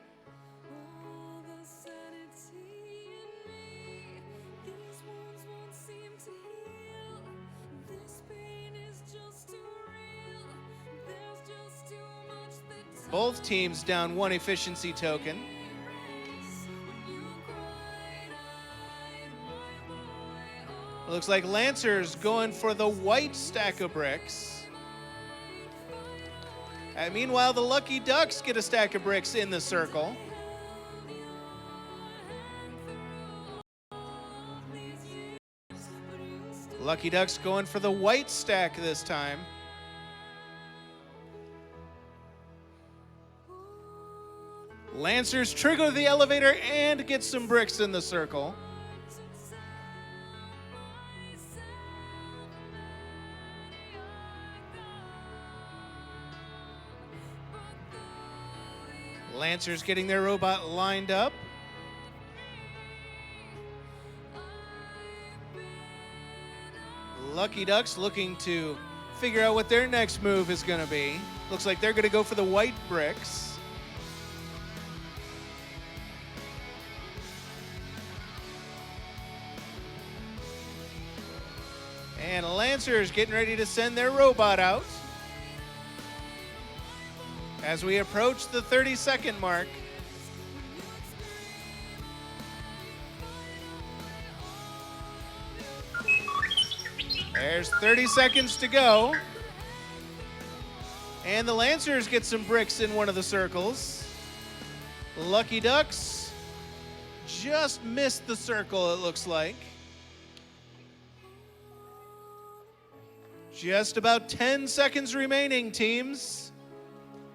Both teams down one efficiency token. Looks like Lancers going for the white stack of bricks. And meanwhile, the Lucky Ducks get a stack of bricks in the circle. Lucky Ducks going for the white stack this time. Lancers trigger the elevator and get some bricks in the circle. Lancers getting their robot lined up. Lucky Ducks looking to figure out what their next move is going to be. Looks like they're going to go for the white bricks. And Lancers getting ready to send their robot out. As we approach the 30-second mark. There's 30 seconds to go. And the Lancers get some bricks in one of the circles. Lucky Ducks just missed the circle, it looks like. Just about 10 seconds remaining, teams.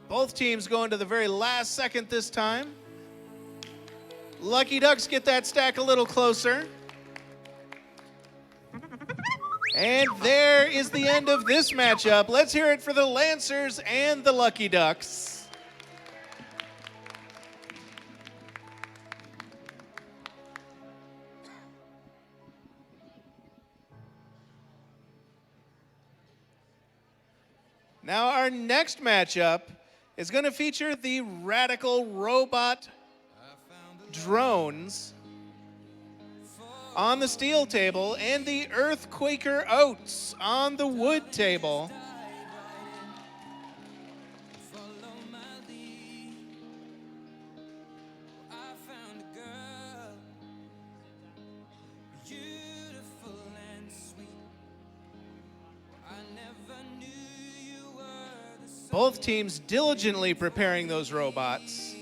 Both teams going to the very last second this time. Lucky Ducks get that stack a little closer. And there is the end of this matchup. Let's hear it for the Lancers and the Lucky Ducks. Now our next matchup is going to feature the Radical Robot drones on the steel table and the Earthquaker Oats on the wood table. Both teams diligently preparing those robots.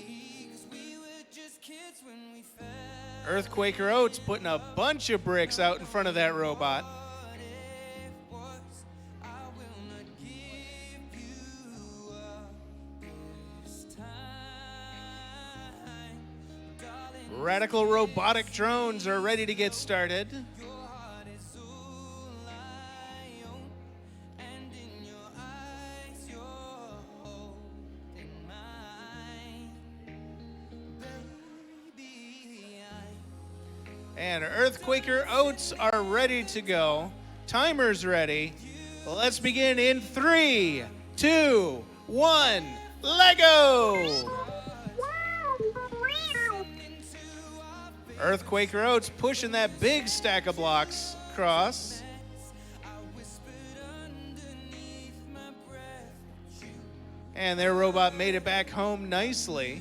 Earthquaker Oats putting a bunch of bricks out in front of that robot. Radical radical robotic drones are ready to get started. And Earthquaker Oats are ready to go. Timer's ready. Let's begin in 3, 2, 1, Lego! Earthquaker Oats pushing that big stack of blocks across. And their robot made it back home nicely.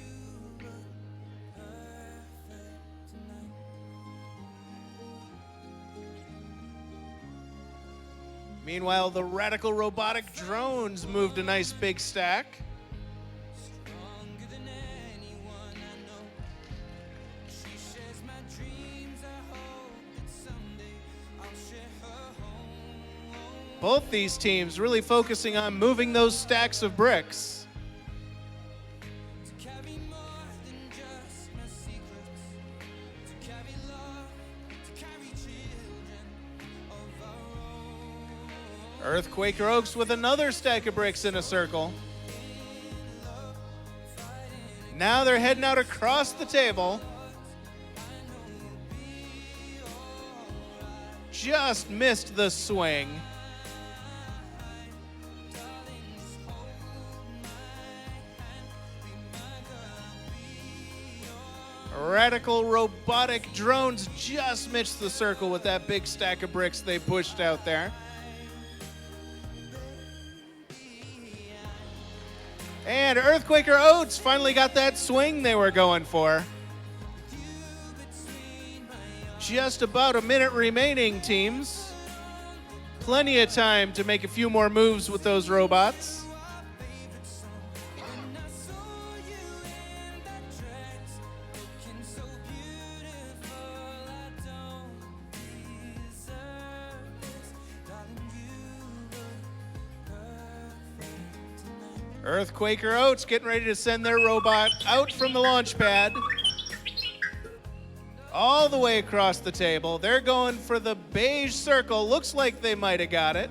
Meanwhile, the radical robotic drones moved a nice big stack. Both these teams really focusing on moving those stacks of bricks. Earthquaker Oaks with another stack of bricks in a circle. Now they're heading out across the table. Just missed the swing. Radical robotic drones just missed the circle with that big stack of bricks they pushed out there. And Earthquaker Oats finally got that swing they were going for. Just about a minute remaining, teams. Plenty of time to make a few more moves with those robots. Earthquaker Oats getting ready to send their robot out from the launch pad. All the way across the table. They're going for the beige circle. Looks like they might have got it.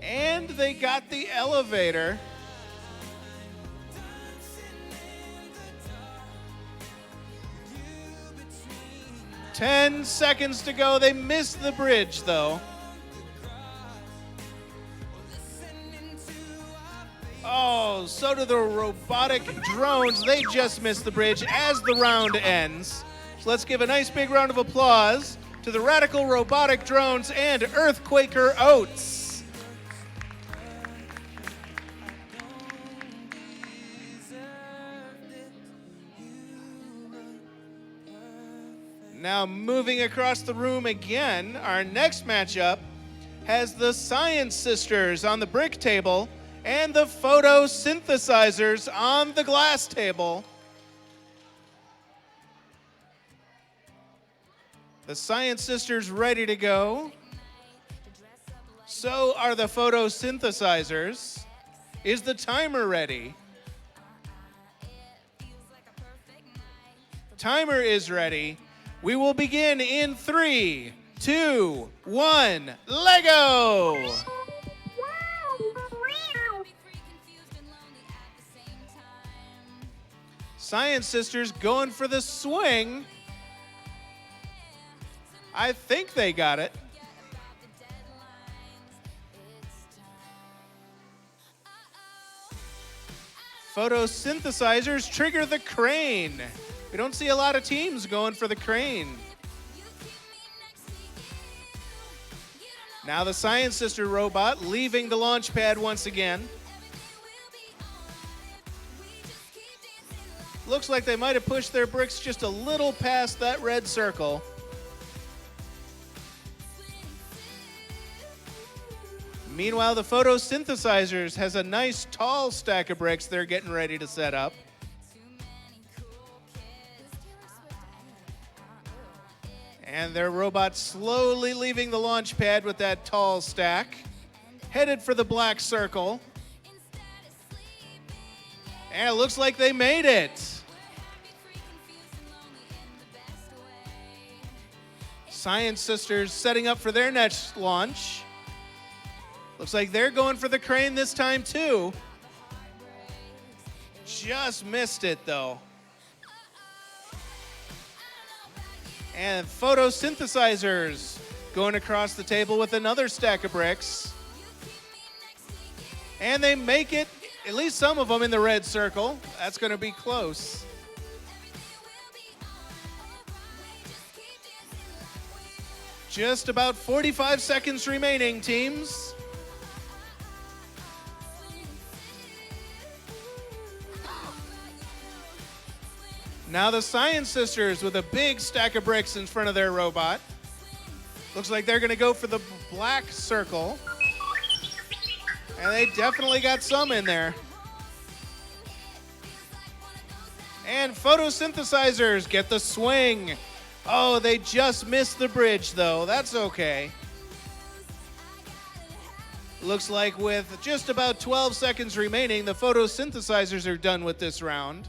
And they got the elevator. "10 seconds to go." They missed the bridge, though. Oh, so do the robotic drones. They just missed the bridge as the round ends. So let's give a nice big round of applause to the radical robotic drones and Earthquaker Oats. Now moving across the room again, our next matchup has the Science Sisters on the brick table and the photosynthesizers on the glass table. The Science Sisters ready to go. So are the photosynthesizers. Is the timer ready? Timer is ready. We will begin in 3, 2, 1, Lego! Science Sisters going for the swing. I think they got it. Photosynthesizers trigger the crane. We don't see a lot of teams going for the crane. Now the Science Sister robot leaving the launch pad once again. Looks like they might have pushed their bricks just a little past that red circle. Meanwhile, the photosynthesizers has a nice tall stack of bricks they're getting ready to set up. And their robot slowly leaving the launch pad with that tall stack, headed for the black circle. And it looks like they made it. Science Sisters setting up for their next launch. Looks like they're going for the crane this time too. Just missed it though. And photosynthesizers going across the table with another stack of bricks. And they make it, at least some of them, in the red circle. That's going to be close. Just about 45 seconds remaining, teams. Now the Science Sisters with a big stack of bricks in front of their robot. Looks like they're going to go for the black circle. And they definitely got some in there. And photosynthesizers get the swing. Oh, they just missed the bridge, though. That's okay. Looks like with just about 12 seconds remaining, the photosynthesizers are done with this round.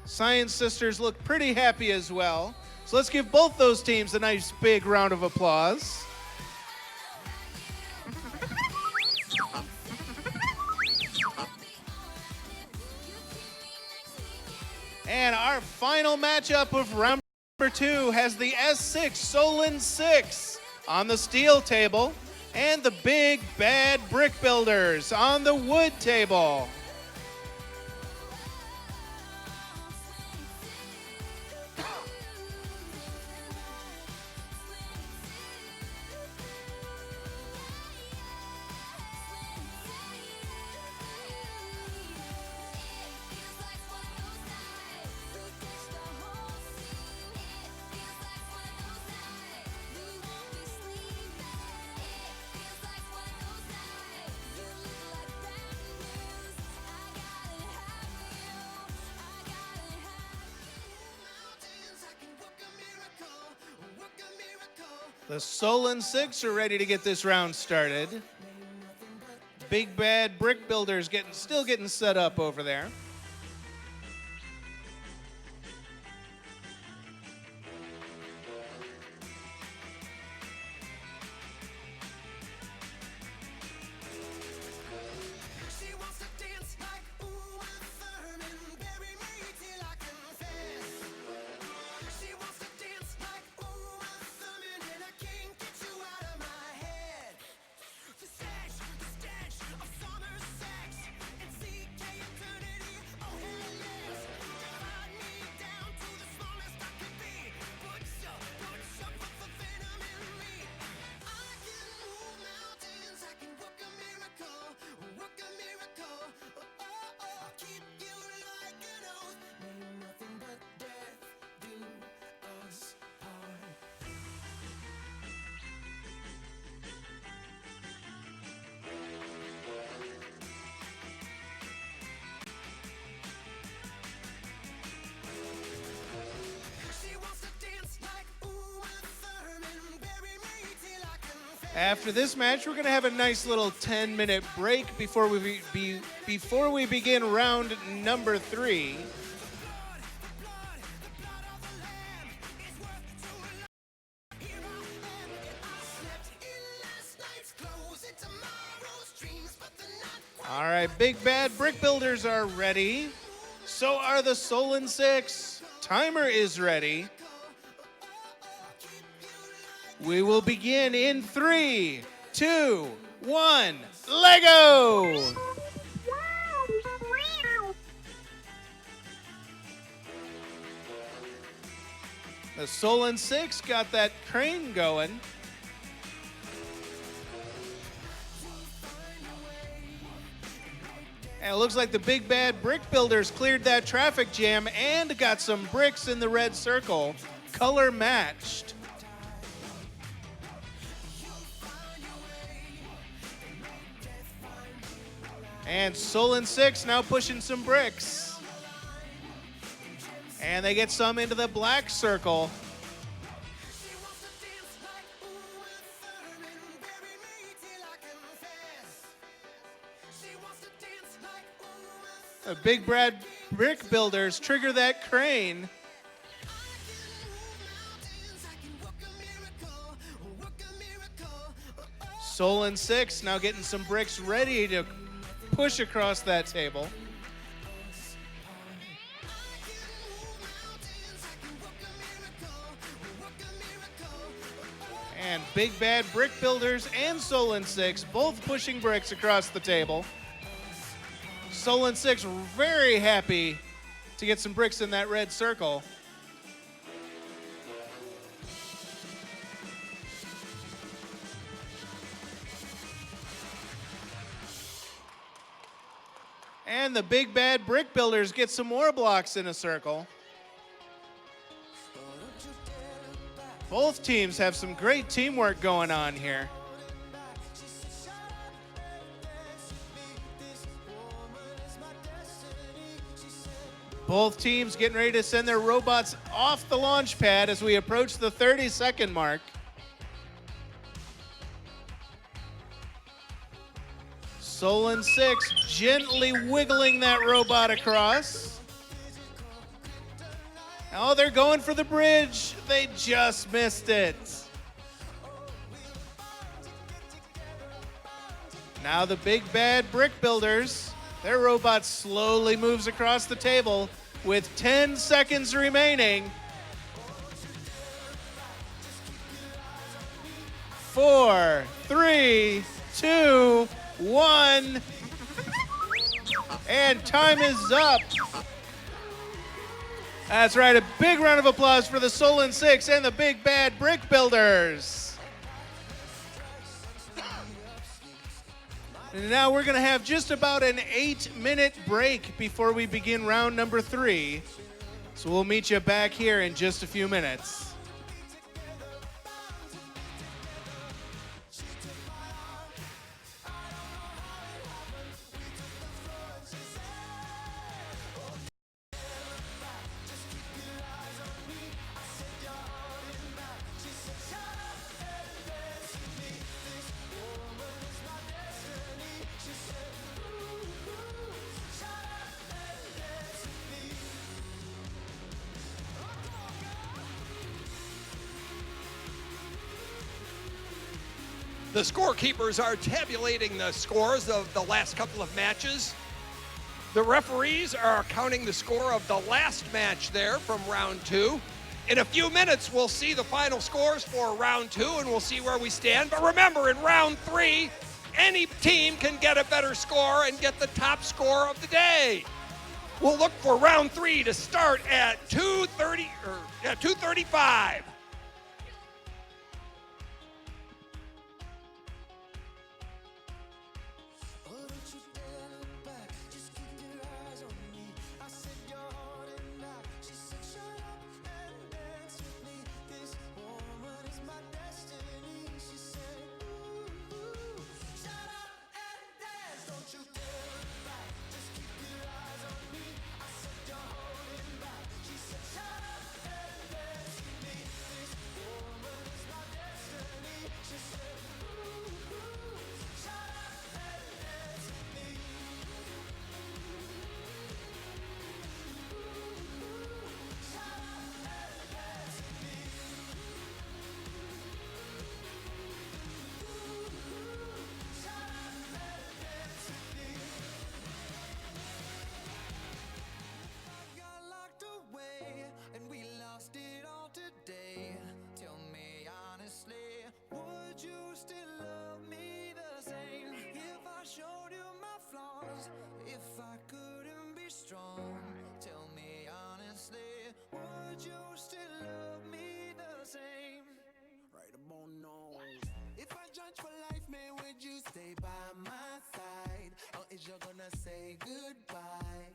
Science Sisters look pretty happy as well. So let's give both those teams a nice big round of applause. And our final matchup of round number 2 has the S6 Solon 6 on the steel table and the Big Bad Brick Builders on the wood table. The Solon 6 are ready to get this round started. Big Bad Brick Builders still getting set up over there. After this match, we're going to have a nice little 10-minute break before we begin round number 3. All right, Big Bad Brick Builders are ready. So are the Solon 6. Timer is ready. We will begin in 3, 2, 1, Lego! The Solon 6 got that crane going. And it looks like the Big Bad Brick Builders cleared that traffic jam and got some bricks in the red circle, color matched. And Solon 6 now pushing some bricks. And they get some into the black circle. The Big Bad Brick Builders trigger that crane. Solon 6 now getting some bricks ready to push across that table. And Big Bad Brick Builders and Solon 6 both pushing bricks across the table. Solon 6 very happy to get some bricks in that red circle. And the Big Bad Brick Builders get some more blocks in a circle. Both teams have some great teamwork going on here. Both teams getting ready to send their robots off the launch pad as we approach the 30-second mark. Solon 6 gently wiggling that robot across. Oh, they're going for the bridge. They just missed it. Now the Big Bad Brick Builders, their robot slowly moves across the table with 10 seconds remaining. 4, 3, 2, 1. And time is up. That's right, a big round of applause for the Solon 6 and the Big Bad Brick Builders. And now we're going to have just about an 8-minute break before we begin round number 3. So we'll meet you back here in just a few minutes. The scorekeepers are tabulating the scores of the last couple of matches. The referees are counting the score of the last match there from round 2. In a few minutes, we'll see the final scores for round 2 and we'll see where we stand. But remember, in round 3, any team can get a better score and get the top score of the day. We'll look for round 3 to start at 2:35. Say goodbye.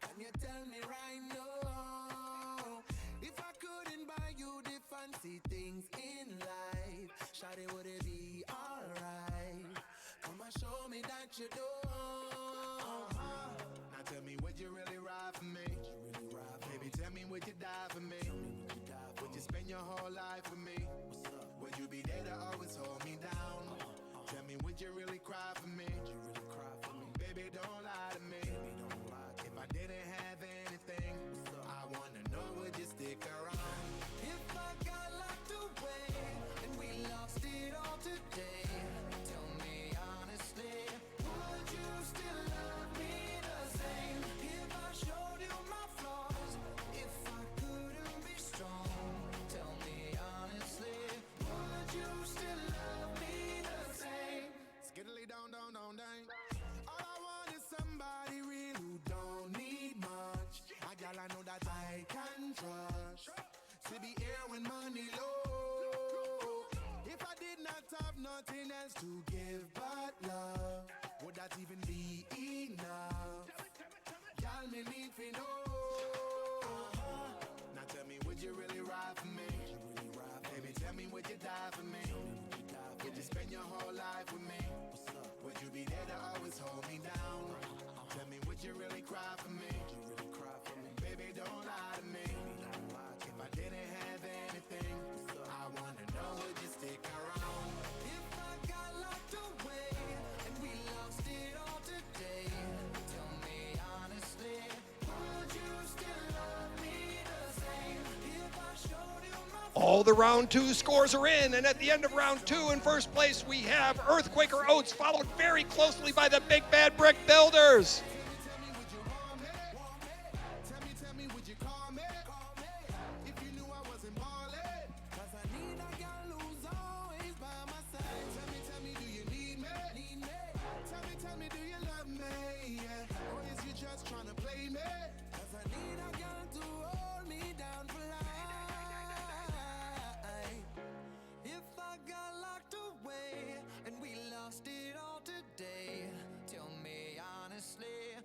Can you tell me right now? If I couldn't buy you the fancy things in life, shawty, would it be alright? Come and show me that you do. Now tell me, would you really ride for me? Baby, tell me, would you die for me? Would you spend your whole life with me? Would you be there to always hold me down? Tell me, would you really cry for me? Baby, don't lie to me. If I didn't have anything, I wanna know, would you stick around? If I got locked away and we lost it all today, chance to give but love. Would that even be enough? Y'all me need to know. Now tell me, would you really ride for me? Baby, tell me, would you die for me? Would you spend your whole life with me? Would you be there to always hold me down? Tell me, would you really cry for me? Baby, don't lie to me. If I didn't have anything, I wanna know, would you stick around? If I got locked away and we lost it all today, tell me honestly, would you still love me the same? If I showed you my All the round two scores are in, and at the end of round two, in first place, we have Earthquaker Oats, followed very closely by the Big Bad Brick Builders. Tell me, would you call me? If you knew I wasn't ballin'. 'Cause I need a girl who's always by my side. Tell me, do you need me? Tell me, do you love me? Yeah. Or is you just trying to play me? 'Cause I need a girl to hold me down for life. If I got locked away and we lost it all today, tell me honestly,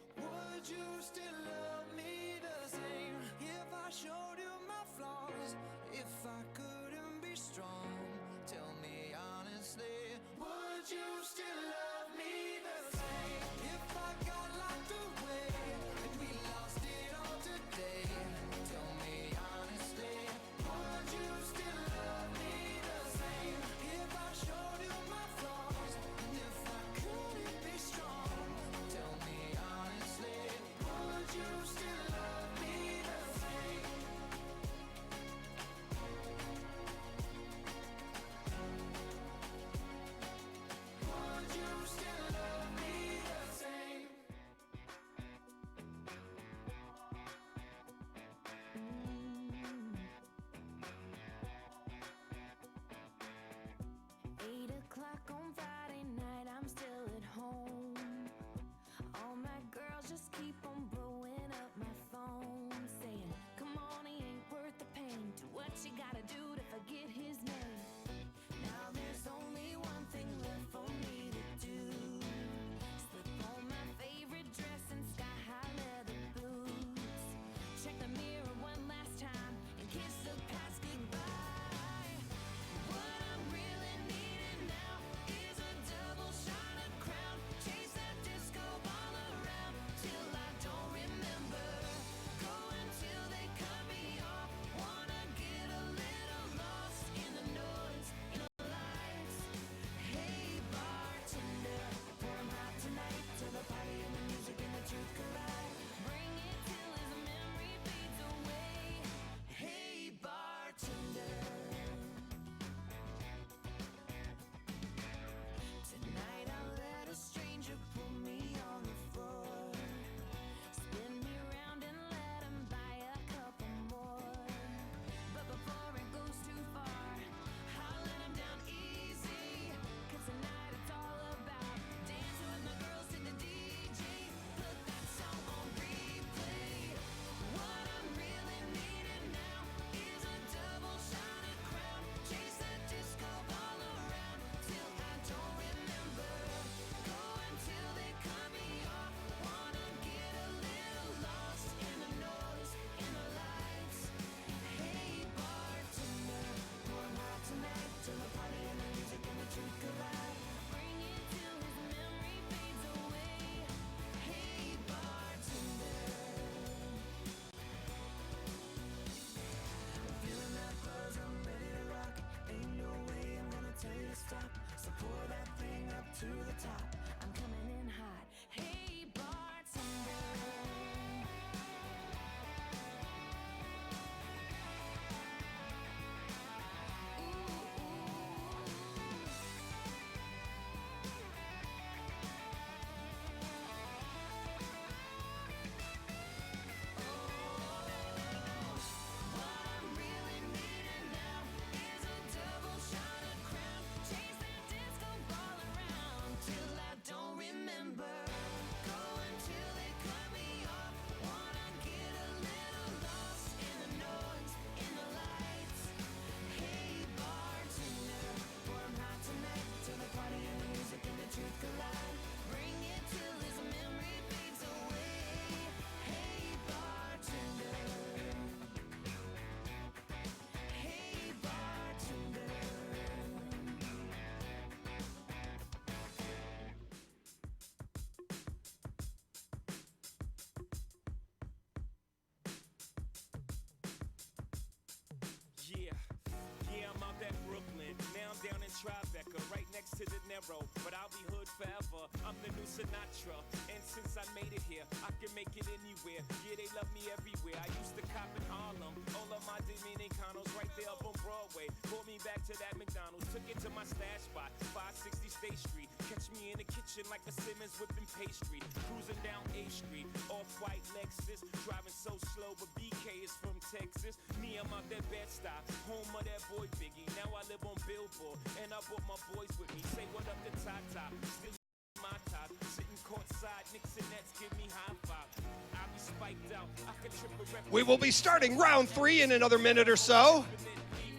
Tribeca, right next to the narrow, but I'll be hood forever. I'm the new Sinatra, and since I made it here, I can make it anywhere. Yeah, they love me everywhere. I used to cop in Harlem, all of my Dominicanos right there up on Broadway. Pulled me back to that McDonald's, took it to my stash spot, 560 State Street. Catch me in the kitchen like a Simmons whipping pastry. Cruising down A Street, off-white Lexus, driving so slow, but BK is from Texas. Me, I'm out that Bed-Stuy, home of that boy Biggie. Now I live on Billboard, and I brought my boys with me. Say what up to Tata, still my top. Sitting courtside, Knicks and Nets give me high five. I'll be spiked out, I could trip a rep. We will be starting round 3 in another minute or so.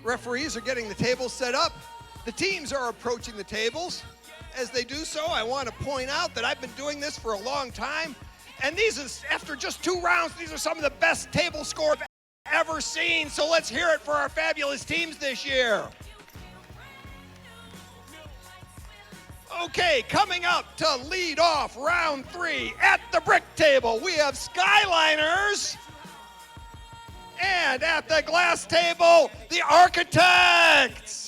Referees are getting the tables set up. The teams are approaching the tables. As they do so, I want to point out that I've been doing this for a long time. And these is, after just 2 rounds, these are some of the best table scores I've ever seen. So let's hear it for our fabulous teams this year. Okay, coming up to lead off round 3 at the brick table, we have Skyliners. And at the glass table, the Architects.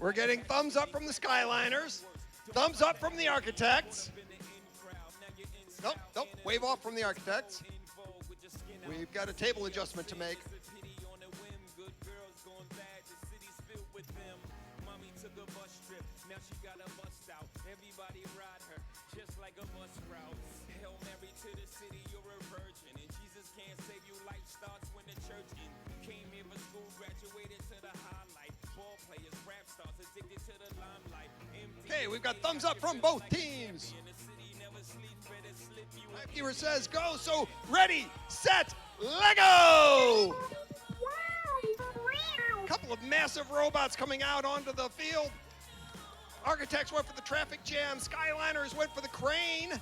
We're getting thumbs up from the Skyliners, thumbs up from the Architects. Nope, wave off from the Architects. We've got a table adjustment to make. Okay, we've got thumbs up from both teams. My viewer says go, so ready, set, Lego! Couple of massive robots coming out onto the field. Architects went for the traffic jam. Skyliners went for the crane.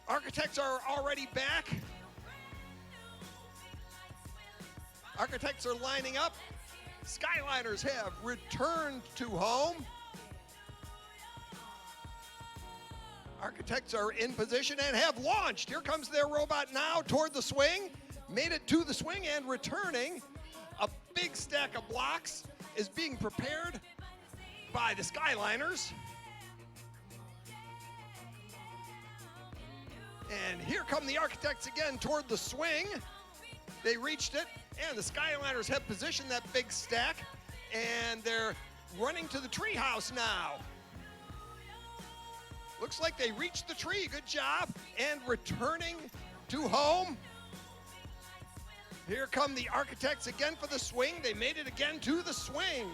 Architects are already back. Architects are lining up. Skyliners have returned to home. Architects are in position and have launched. Here comes their robot now toward the swing. Made it to the swing and returning. A big stack of blocks is being prepared by the Skyliners. And here come the Architects again toward the swing. They reached it, and the Skyliners have positioned that big stack, and they're running to the treehouse now. Looks like they reached the tree, good job, and returning to home. Here come the Architects again for the swing. They made it again to the swing.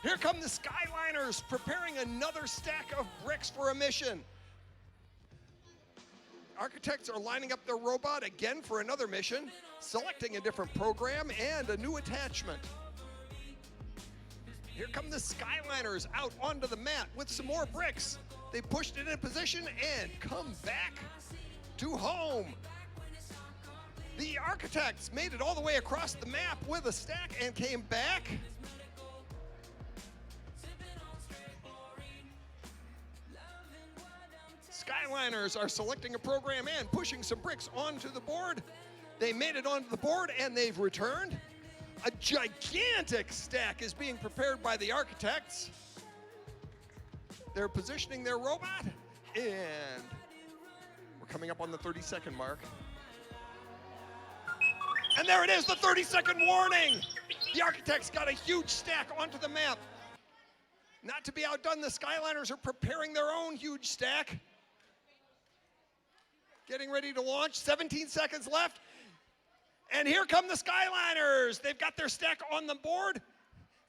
Here come the Skyliners preparing another stack of bricks for a mission. Architects are lining up their robot again for another mission, selecting a different program and a new attachment. Here come the Skyliners out onto the mat with some more bricks. They pushed it in position and come back to home. The Architects made it all the way across the map with a stack and came back. Skyliners are selecting a program and pushing some bricks onto the board. They made it onto the board and they've returned. A gigantic stack is being prepared by the architects. They're positioning their robot, and we're coming up on the 30-second mark. And there it is, the 30-second warning. The architects got a huge stack onto the map. Not to be outdone, the Skyliners are preparing their own huge stack. Getting ready to launch, 17 seconds left. And here come the Skyliners. They've got their stack on the board,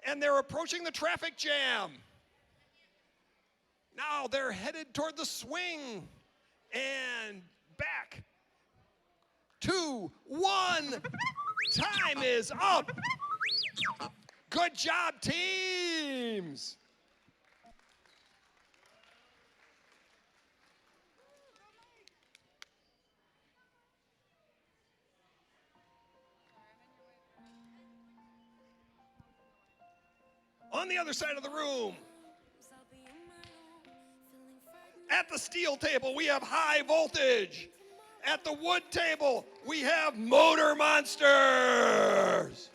and they're approaching the traffic jam. Now they're headed toward the swing, and back. 2, 1, time is up. Good job, teams. On the other side of the room, at the steel table, we have High Voltage. At the wood table, we have Motor Monsters.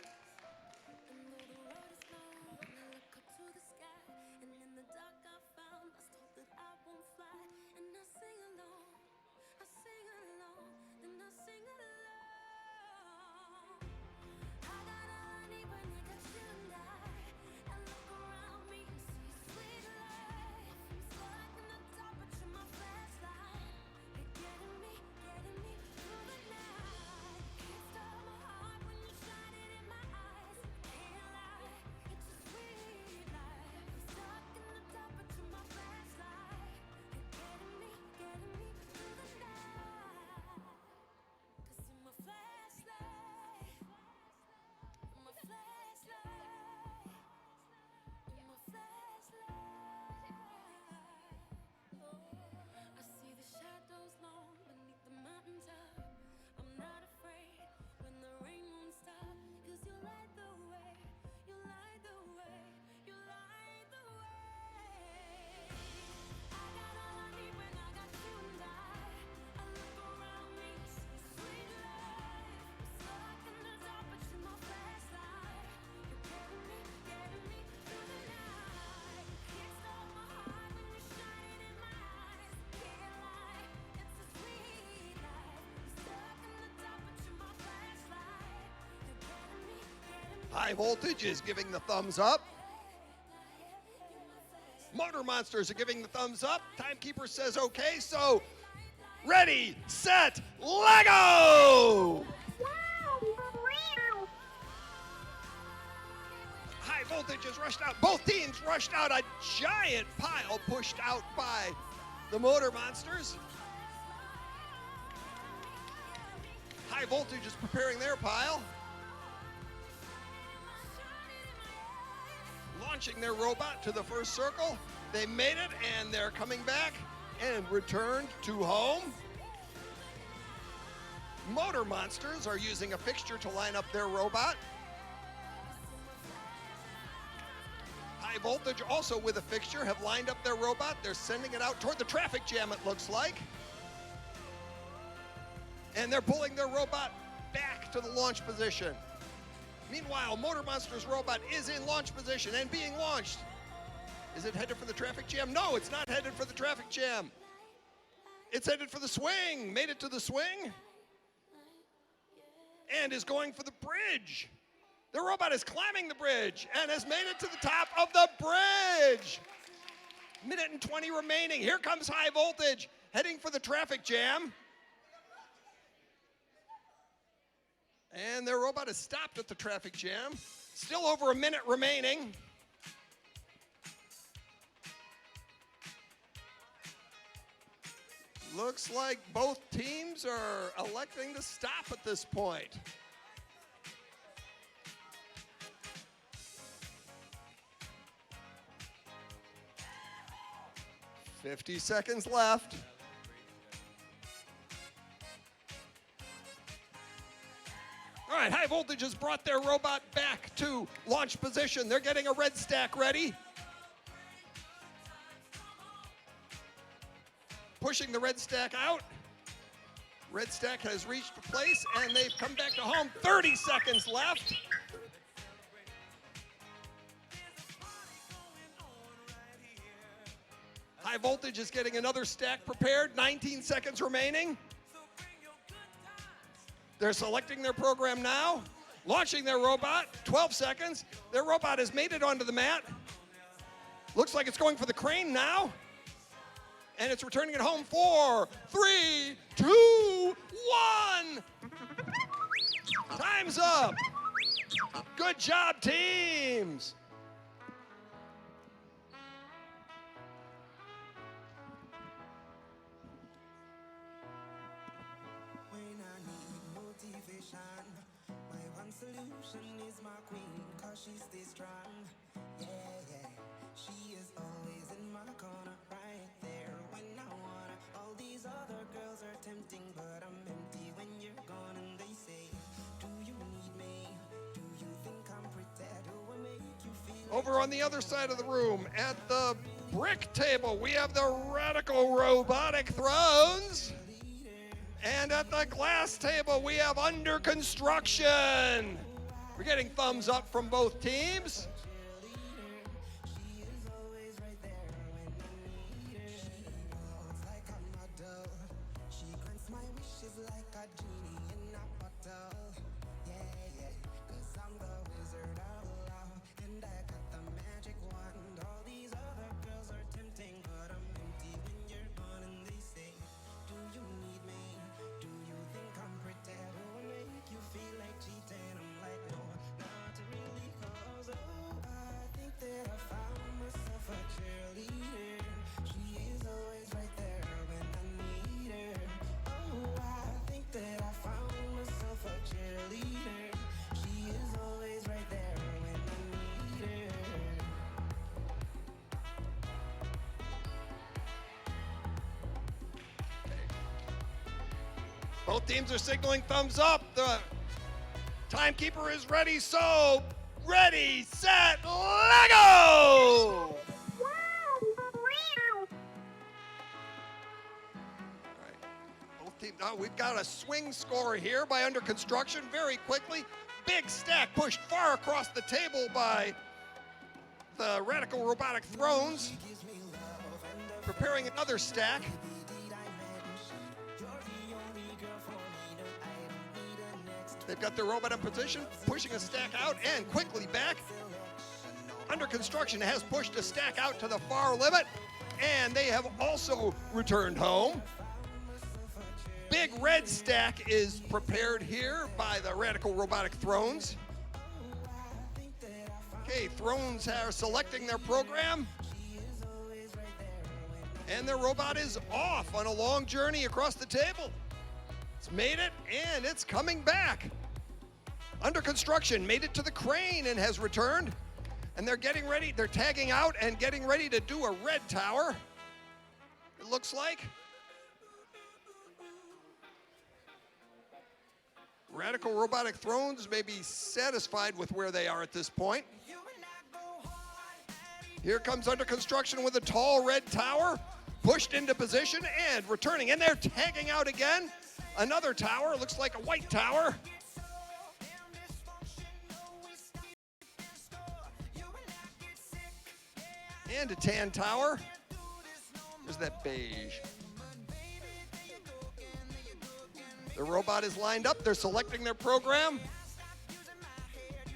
High Voltage is giving the thumbs up. Motor Monsters are giving the thumbs up. Timekeeper says okay, so ready, set, Lego! High Voltage has rushed out. Both teams rushed out. A giant pile pushed out by the Motor Monsters. High Voltage is preparing their pile. Launching their robot to the first circle. They made it, and they're coming back and returned to home. Motor Monsters are using a fixture to line up their robot. High Voltage, also with a fixture, have lined up their robot. They're sending it out toward the traffic jam, it looks like. And they're pulling their robot back to the launch position. Meanwhile, Motor Monster's robot is in launch position and being launched. Is it headed for the traffic jam? No, it's not headed for the traffic jam. It's headed for the swing. Made it to the swing. And is going for the bridge. The robot is climbing the bridge and has made it to the top of the bridge. Minute and 20 remaining. Here comes High Voltage heading for the traffic jam. And their robot is stopped at the traffic jam. Still over a minute remaining. Looks like both teams are electing to stop at this point. "50 seconds left. All right, High Voltage has brought their robot back to launch position. They're getting a red stack ready. Pushing the red stack out. Red stack has reached the place, and they've come back to home. 30 seconds left. High voltage is getting another stack prepared. 19 seconds remaining. They're selecting their program now, launching their robot. 12 seconds. Their robot has made it onto the mat. Looks like it's going for the crane now. And it's returning it home. 4, 3, 2, 1. Time's up. Good job, teams. When I need motivation, my one solution is my queen, cause she stays strong. Yeah, yeah. She is always in my corner, right there when I wanna. All these other girls are tempting, but I'm empty when you're gone. And they say, do you need me? Do you think I'm pretty? Do I make you feel? Over on the other side of the room, at the brick table, we have the Radical Robotic Thrones. And at the glass table, we have Under Construction. We're getting thumbs up from both teams. Both teams are signaling thumbs up. The timekeeper is ready, so ready, set, let go! We've got a swing score here by Under Construction very quickly. Big stack pushed far across the table by the Radical Robotic Thrones. Preparing another stack. They've got their robot in position, pushing a stack out and quickly back. Under Construction has pushed a stack out to the far limit, and they have also returned home. Big red stack is prepared here by the Radical Robotic Thrones. Okay, Thrones are selecting their program. And their robot is off on a long journey across the table. It's made it, and it's coming back. Under Construction made it to the crane and has returned. And they're getting ready, they're tagging out and getting ready to do a red tower, it looks like. Radical Robotic Thrones may be satisfied with where they are at this point. Here comes Under Construction with a tall red tower, pushed into position and returning. And they're tagging out again. Another tower, looks like a white tower. And a tan tower. There's that beige. The robot is lined up. They're selecting their program,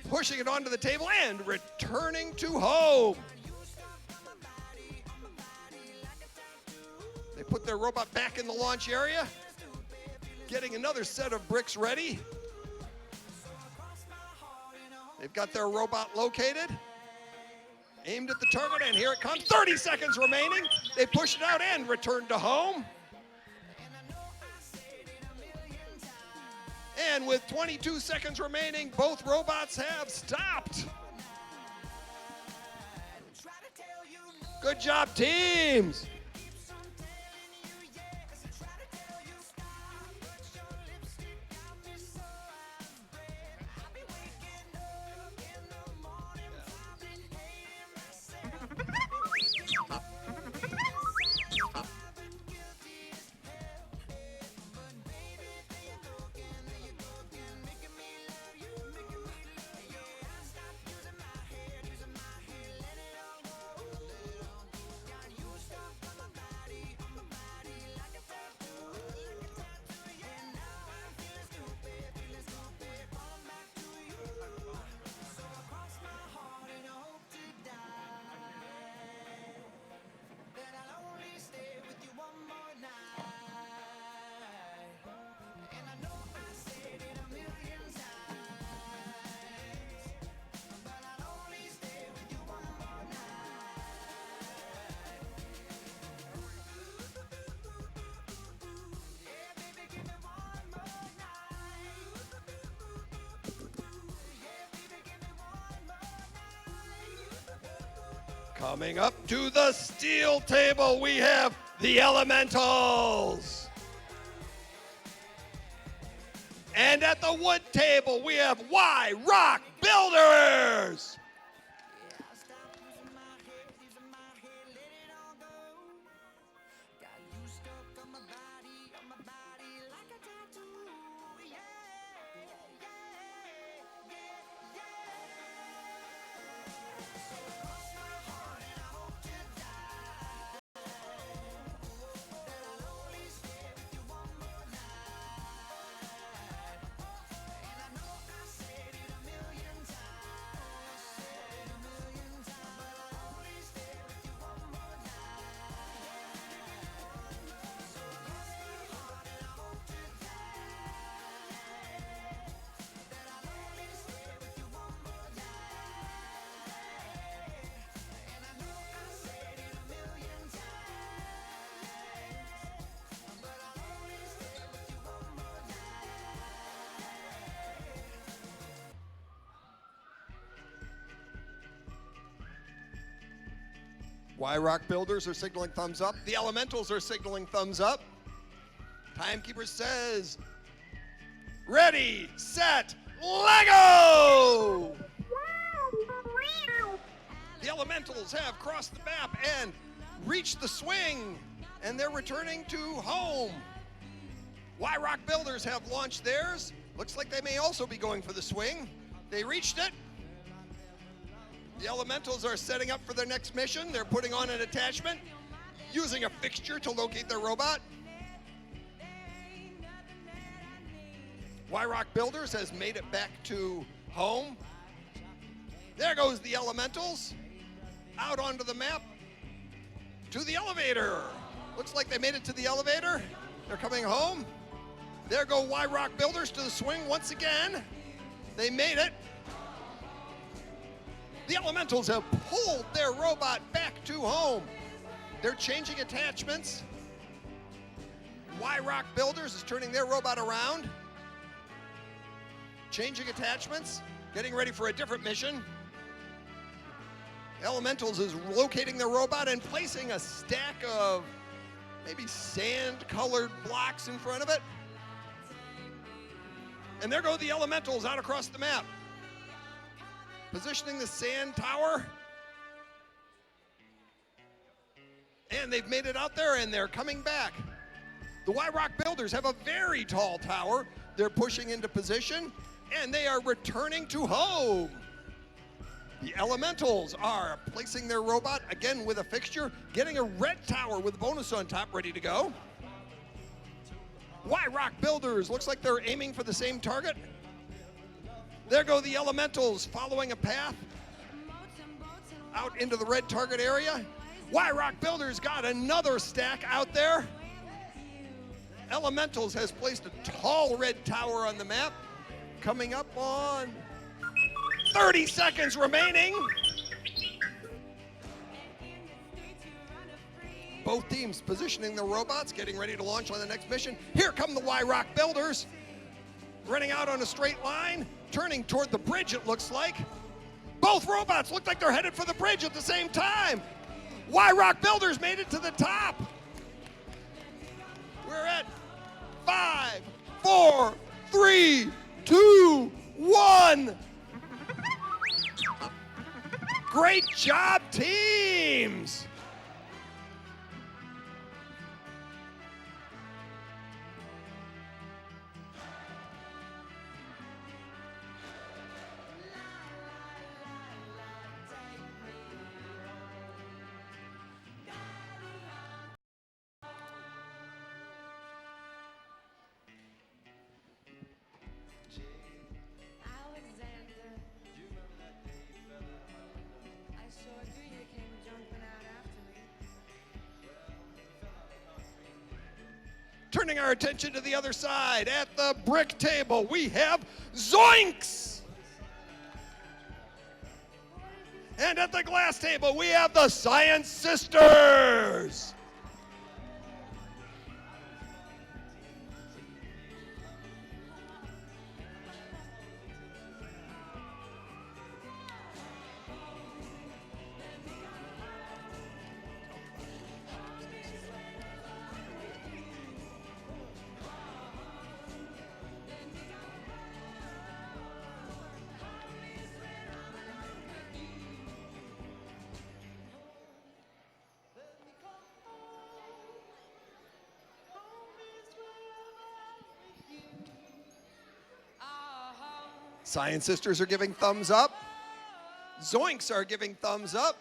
pushing it onto the table and returning to home. They put their robot back in the launch area, getting another set of bricks ready. They've got their robot located, aimed at the target, and here it comes. 30 seconds remaining. They push it out and return to home. And with 22 seconds remaining, both robots have stopped. Good job, teams. Coming up to the steel table, we have the Elementals. And at the wood table, we have Y Rock Builders. Y Rock Builders are signaling thumbs up. The Elementals are signaling thumbs up. Timekeeper says, ready, set, Lego! The Elementals have crossed the map and reached the swing, and they're returning to home. Y Rock Builders have launched theirs. Looks like they may also be going for the swing. They reached it. The Elementals are setting up for their next mission. They're putting on an attachment, using a fixture to locate their robot. Y Rock Builders has made it back to home. There goes the Elementals, out onto the map, to the elevator. Looks like they made it to the elevator. They're coming home. There go Y Rock Builders to the swing once again. They made it. The Elementals have pulled their robot back to home. They're changing attachments. Y Rock Builders is turning their robot around, changing attachments, getting ready for a different mission. Elementals is locating their robot and placing a stack of maybe sand-colored blocks in front of it. And there go the Elementals out across the map, positioning the sand tower. And they've made it out there and they're coming back. The Y Rock Builders have a very tall tower. They're pushing into position and they are returning to home. The Elementals are placing their robot again with a fixture, getting a red tower with a bonus on top ready to go. Y Rock Builders, looks like they're aiming for the same target. There go the Elementals following a path out into the red target area. Y Rock Builders got another stack out there. Elementals has placed a tall red tower on the map. Coming up on 30 seconds remaining. Both teams positioning their robots, getting ready to launch on the next mission. Here come the Y Rock Builders, running out on a straight line, turning toward the bridge, it looks like. Both robots look like they're headed for the bridge at the same time. Y Rock Builders made it to the top. We're at 5, 4, 3, 2, 1. Great job, teams. Turning our attention to the other side, at the brick table, we have Zoinks! And at the glass table, we have the Science Sisters! Science Sisters are giving thumbs up. Zoinks are giving thumbs up.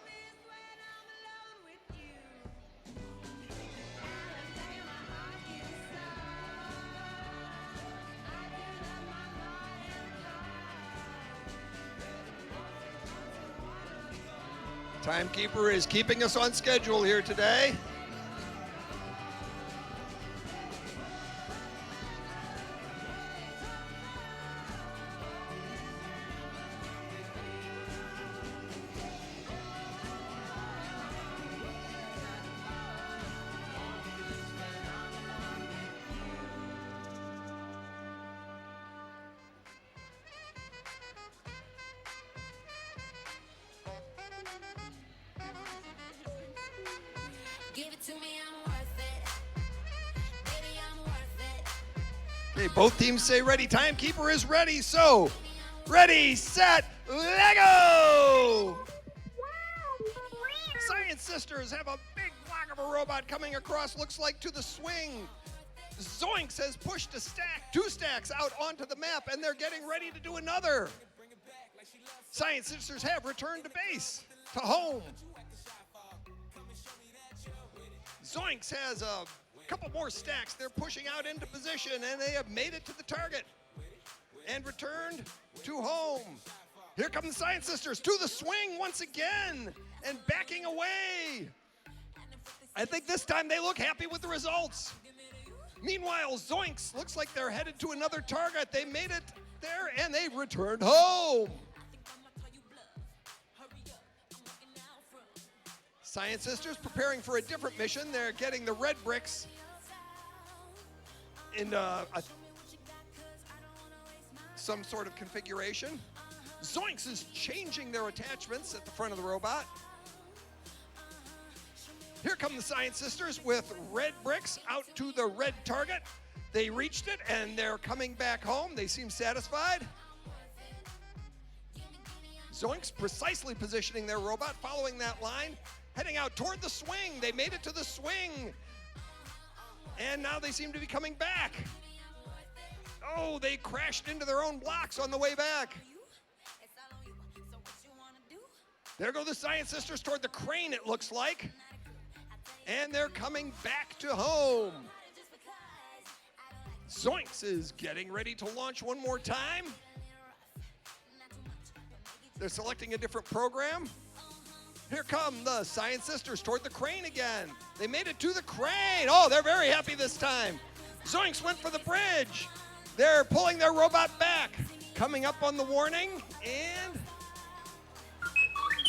Timekeeper is keeping us on schedule here today. Give it to me, I'm worth it. Baby, I'm worth it. Okay, both teams say ready. Timekeeper is ready. So, ready, set, Lego! Science Sisters have a big block of a robot coming across, looks like to the swing. Zoinks has pushed two stacks out onto the map, and they're getting ready to do another. Science Sisters have returned to base, to home. Zoinks has a couple more stacks. They're pushing out into position, and they have made it to the target and returned to home. Here come the Science Sisters to the swing once again and backing away. I think this time they look happy with the results. Meanwhile, Zoinks looks like they're headed to another target. They made it there, and they returned home. Science Sisters preparing for a different mission. They're getting the red bricks in some sort of configuration. Zoinks is changing their attachments at the front of the robot. Here come the Science Sisters with red bricks out to the red target. They reached it, and they're coming back home. They seem satisfied. Zoinks precisely positioning their robot, following that line, heading out toward the swing. They made it to the swing. And now they seem to be coming back. Oh, they crashed into their own blocks on the way back. There go the Science Sisters toward the crane, it looks like. And they're coming back to home. Zoinks is getting ready to launch one more time. They're selecting a different program. Here come the Science Sisters toward the crane again. They made it to the crane. Oh, they're very happy this time. Zoinks went for the bridge. They're pulling their robot back. Coming up on the warning, and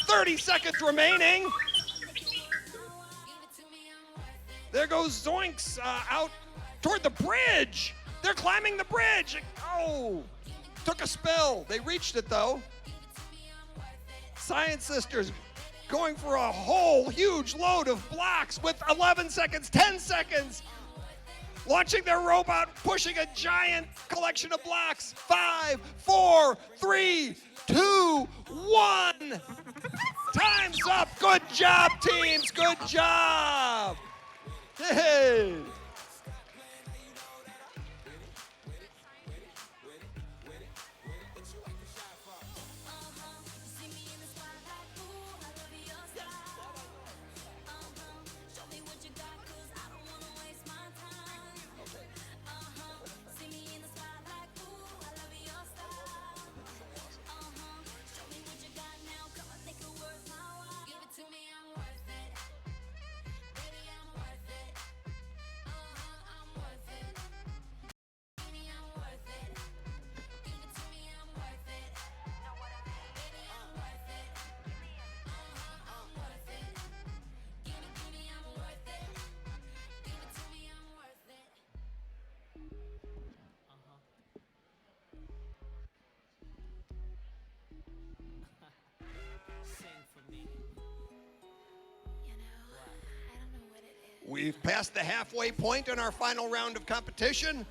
30 seconds remaining. There goes Zoinks out toward the bridge. They're climbing the bridge. Oh, took a spill. They reached it though. Science Sisters going for a whole huge load of blocks with 11 seconds, 10 seconds. Launching their robot, pushing a giant collection of blocks. 5, 4, 3, 2, 1. Time's up. Good job, teams. Good job. Hey. We've passed the halfway point in our final round of competition.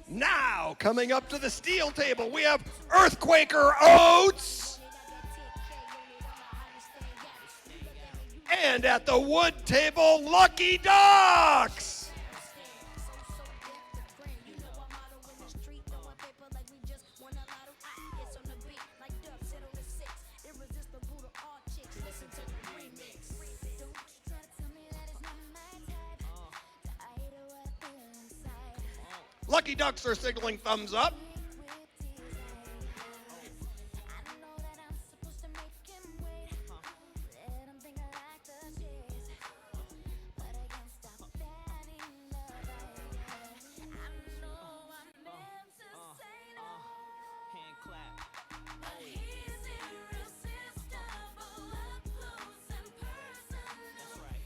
Now, coming up to the steel table, we have Earthquaker Oats. And at the wood table, Lucky Ducks. Lucky Ducks are signaling thumbs up. Hand clap. That's right.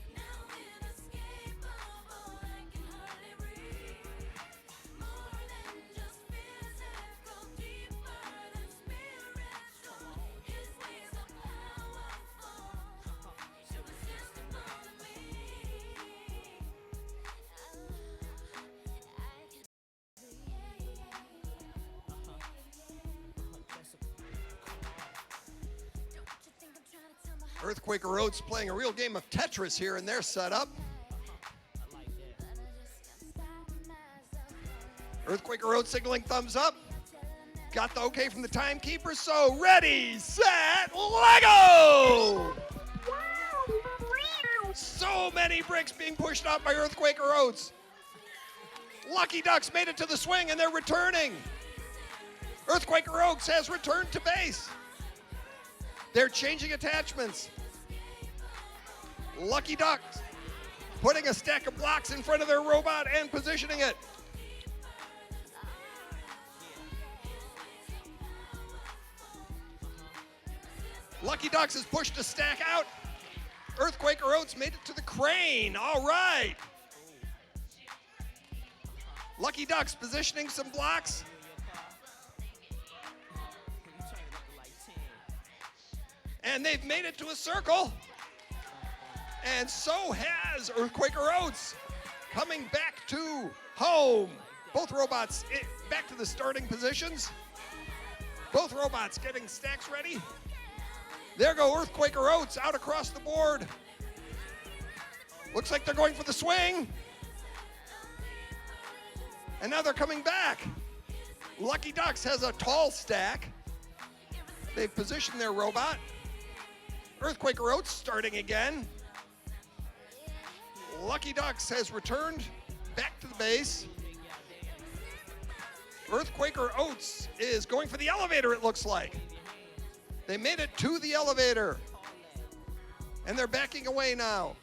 Earthquaker Road's playing a real game of Tetris here in their setup. Earthquaker Road signaling thumbs up. Got the okay from the timekeeper, so ready, set, Lego! So many bricks being pushed off by Earthquaker Roads. Lucky Ducks made it to the swing and they're returning. Earthquaker Oaks has returned to base. They're changing attachments. Lucky Ducks putting a stack of blocks in front of their robot and positioning it. Lucky Ducks has pushed a stack out. Earthquaker Oats made it to the crane. All right. Lucky Ducks positioning some blocks. And they've made it to a circle. And so has Earthquaker Oats coming back to home. Both robots back to the starting positions. Both robots getting stacks ready. There go Earthquaker Oats out across the board. Looks like they're going for the swing. And now they're coming back. Lucky Ducks has a tall stack. They've positioned their robot. Earthquaker Oats starting again. Lucky Ducks has returned back to the base. Earthquaker Oats is going for the elevator, it looks like. They made it to the elevator. And they're backing away now.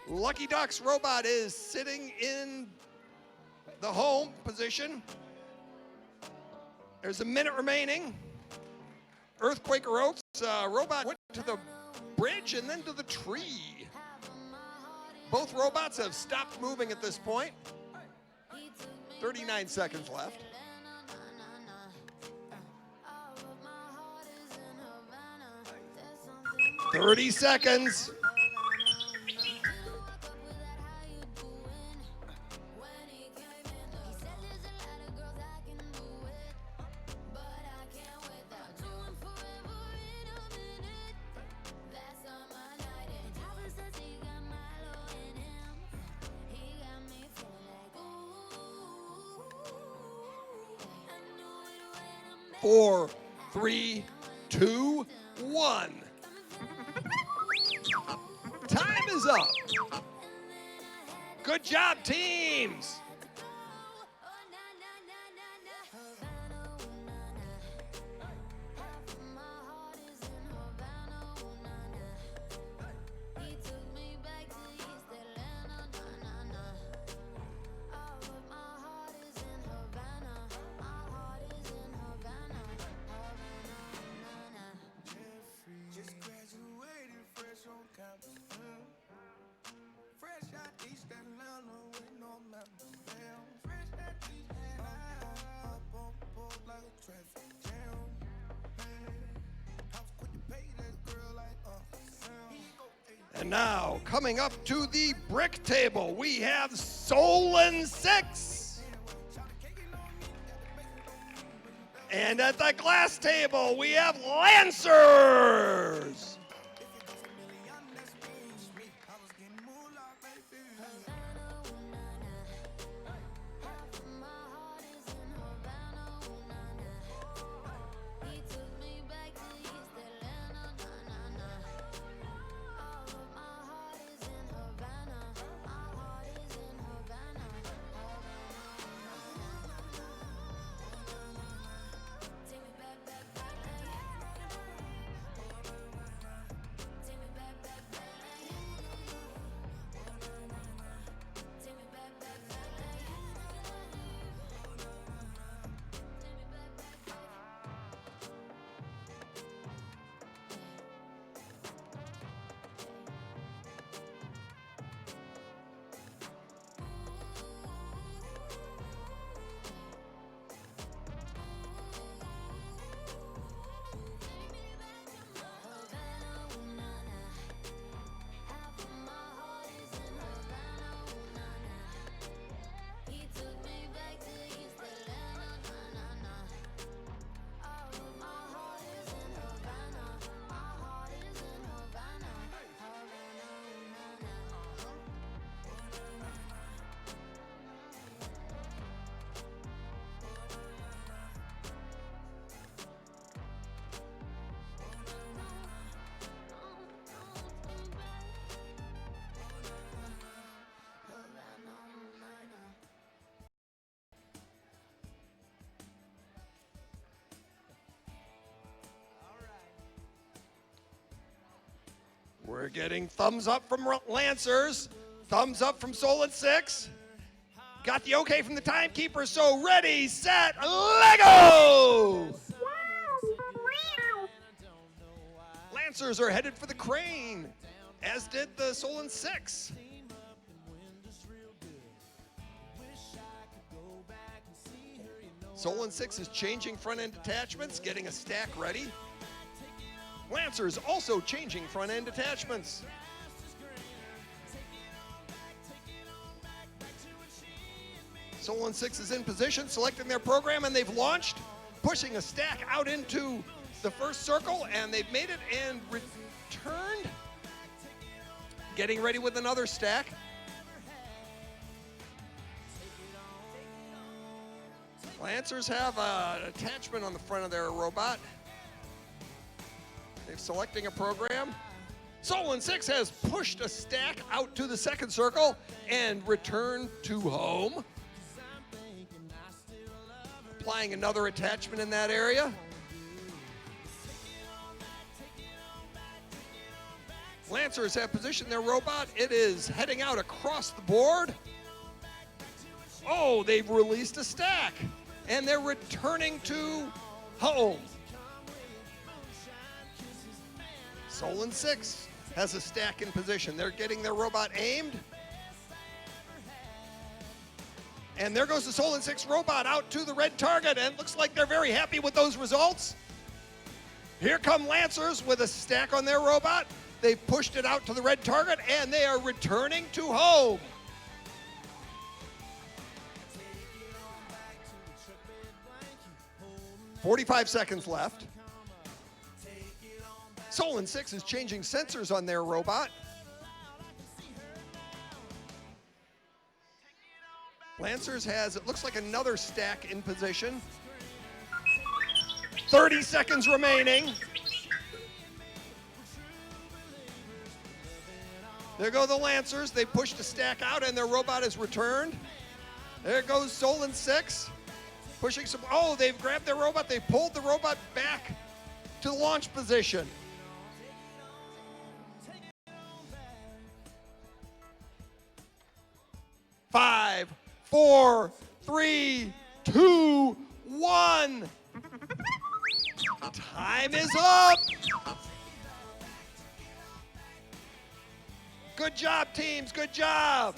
Lucky Ducks robot is sitting in the home position. There's a minute remaining. Earthquaker Oats robot went to the bridge and then to the tree. Both robots have stopped moving at this point. 39 seconds left. "30 seconds. Four, three, two, one. Time is up. Good job, teams. And now, coming up to the brick table, we have Solon 6. And at the glass table, we have Lancers. We're getting thumbs up from Lancers, thumbs up from Solon 6. Got the okay from the timekeeper, so ready, set, Lego! Lancers are headed for the crane, as did the Solon 6. Solon 6 is changing front end attachments, getting a stack ready. Lancers also changing front end attachments. Solon 6 is in position, selecting their program, and they've launched, pushing a stack out into the first circle, and they've made it and returned. Getting ready with another stack. Lancers have an attachment on the front of their robot. They're selecting a program. Solon 6 has pushed a stack out to the second circle and returned to home. Applying another attachment in that area. Lancers have positioned their robot. It is heading out across the board. Oh, they've released a stack, and they're returning to home. Solon 6 has a stack in position. They're getting their robot aimed. And there goes the Solon 6 robot out to the red target, and it looks like they're very happy with those results. Here come Lancers with a stack on their robot. They've pushed it out to the red target, and they are returning to home. "45 seconds left. Solon 6 is changing sensors on their robot. Lancers has, it looks like, another stack in position. 30 seconds remaining. There go the Lancers. They pushed a stack out, and their robot is returned. There goes Solon 6. Pushing some, oh, they've grabbed their robot. They pulled the robot back to the launch position. Five, 4, 3, 2, 1. Time is up. Good job, teams. Good job.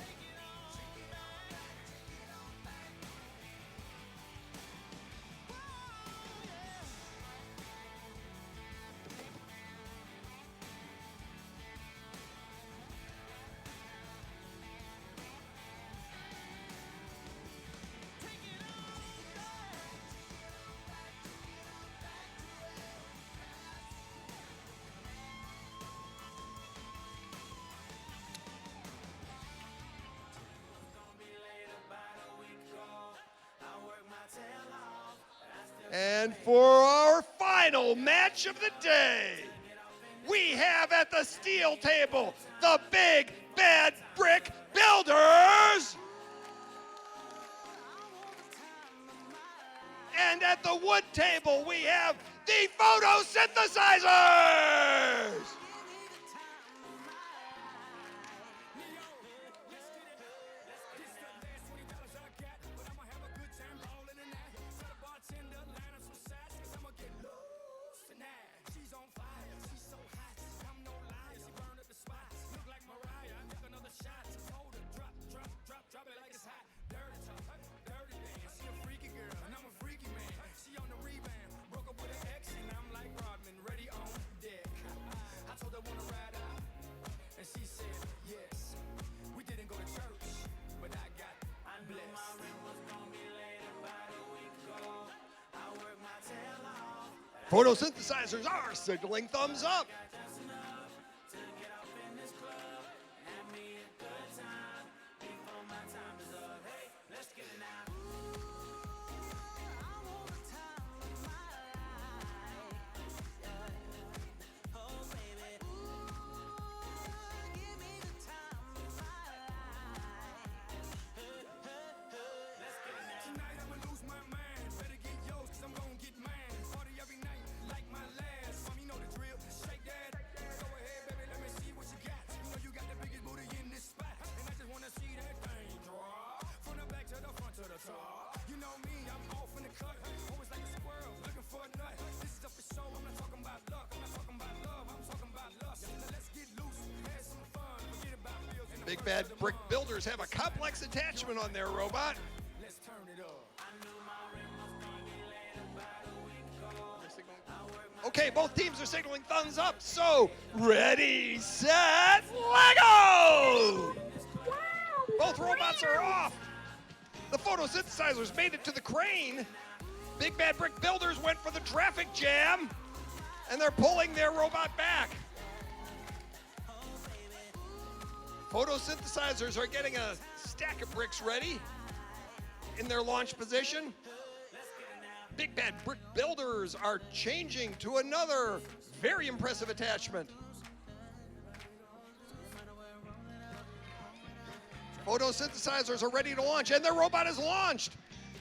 And for our final match of the day, we have at the steel table the Big Bad Brick Builders. And at the wood table, we have the Photosynthesizers. Photosynthesizers are signaling thumbs up. Big Bad Brick Builders have a complex attachment on their robot. Let's turn it up. Okay, both teams are signaling thumbs up. So, ready, set, Lego! Both robots are off. The photosynthesizers made it to the crane. Big Bad Brick Builders went for the traffic jam, and they're pulling their robot back. Photosynthesizers are getting a stack of bricks ready in their launch position. Big Bad Brick Builders are changing to another very impressive attachment. Photosynthesizers are ready to launch, and their robot is launched.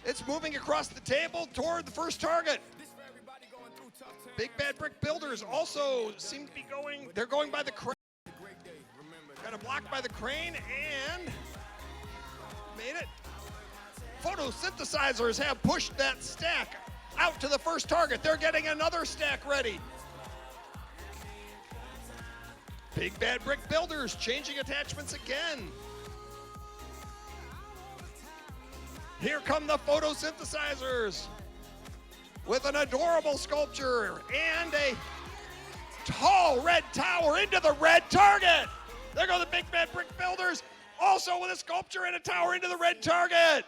It's moving across the table toward the first target. Big Bad Brick Builders also seem to be going, they're going by the crane. Got a block by the crane and made it. Photosynthesizers have pushed that stack out to the first target. They're getting another stack ready. Big Bad Brick Builders changing attachments again. Here come the photosynthesizers with an adorable sculpture and a tall red tower into the red target. There go the Big Bad Brick Builders, also with a sculpture and a tower into the red target.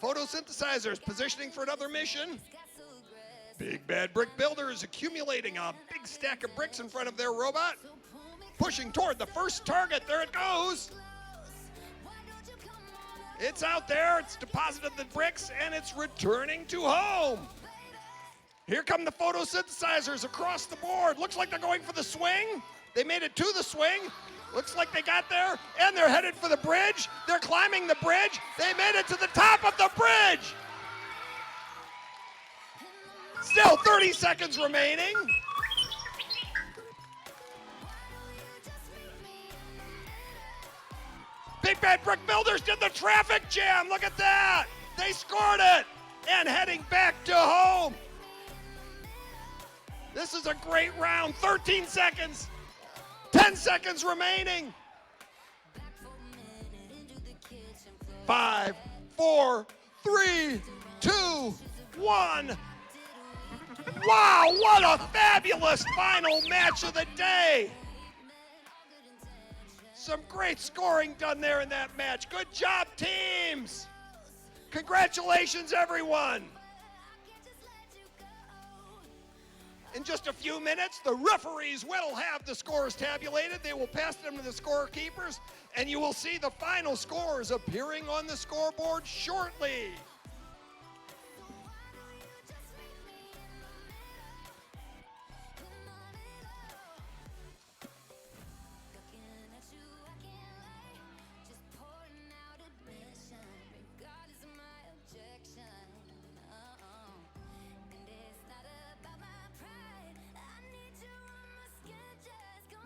Photosynthesizers positioning for another mission. Big Bad Brick Builders accumulating a big stack of bricks in front of their robot. Pushing toward the first target. There it goes. It's out there. It's deposited the bricks, and it's returning to home. Here come the photosynthesizers across the board. Looks like they're going for the swing. They made it to the swing. Looks like they got there, and they're headed for the bridge. They're climbing the bridge. They made it to the top of the bridge. Still 30 seconds remaining. Big Bad Brick Builders did the traffic jam. Look at that. They scored it and heading back to home. This is a great round. 13 seconds. 10 seconds remaining. 5, 4, 3, 2, 1. Wow, what a fabulous final match of the day. Some great scoring done there in that match. Good job, teams. Congratulations, everyone. In just a few minutes, the referees will have the scores tabulated. They will pass them to the scorekeepers, and you will see the final scores appearing on the scoreboard shortly.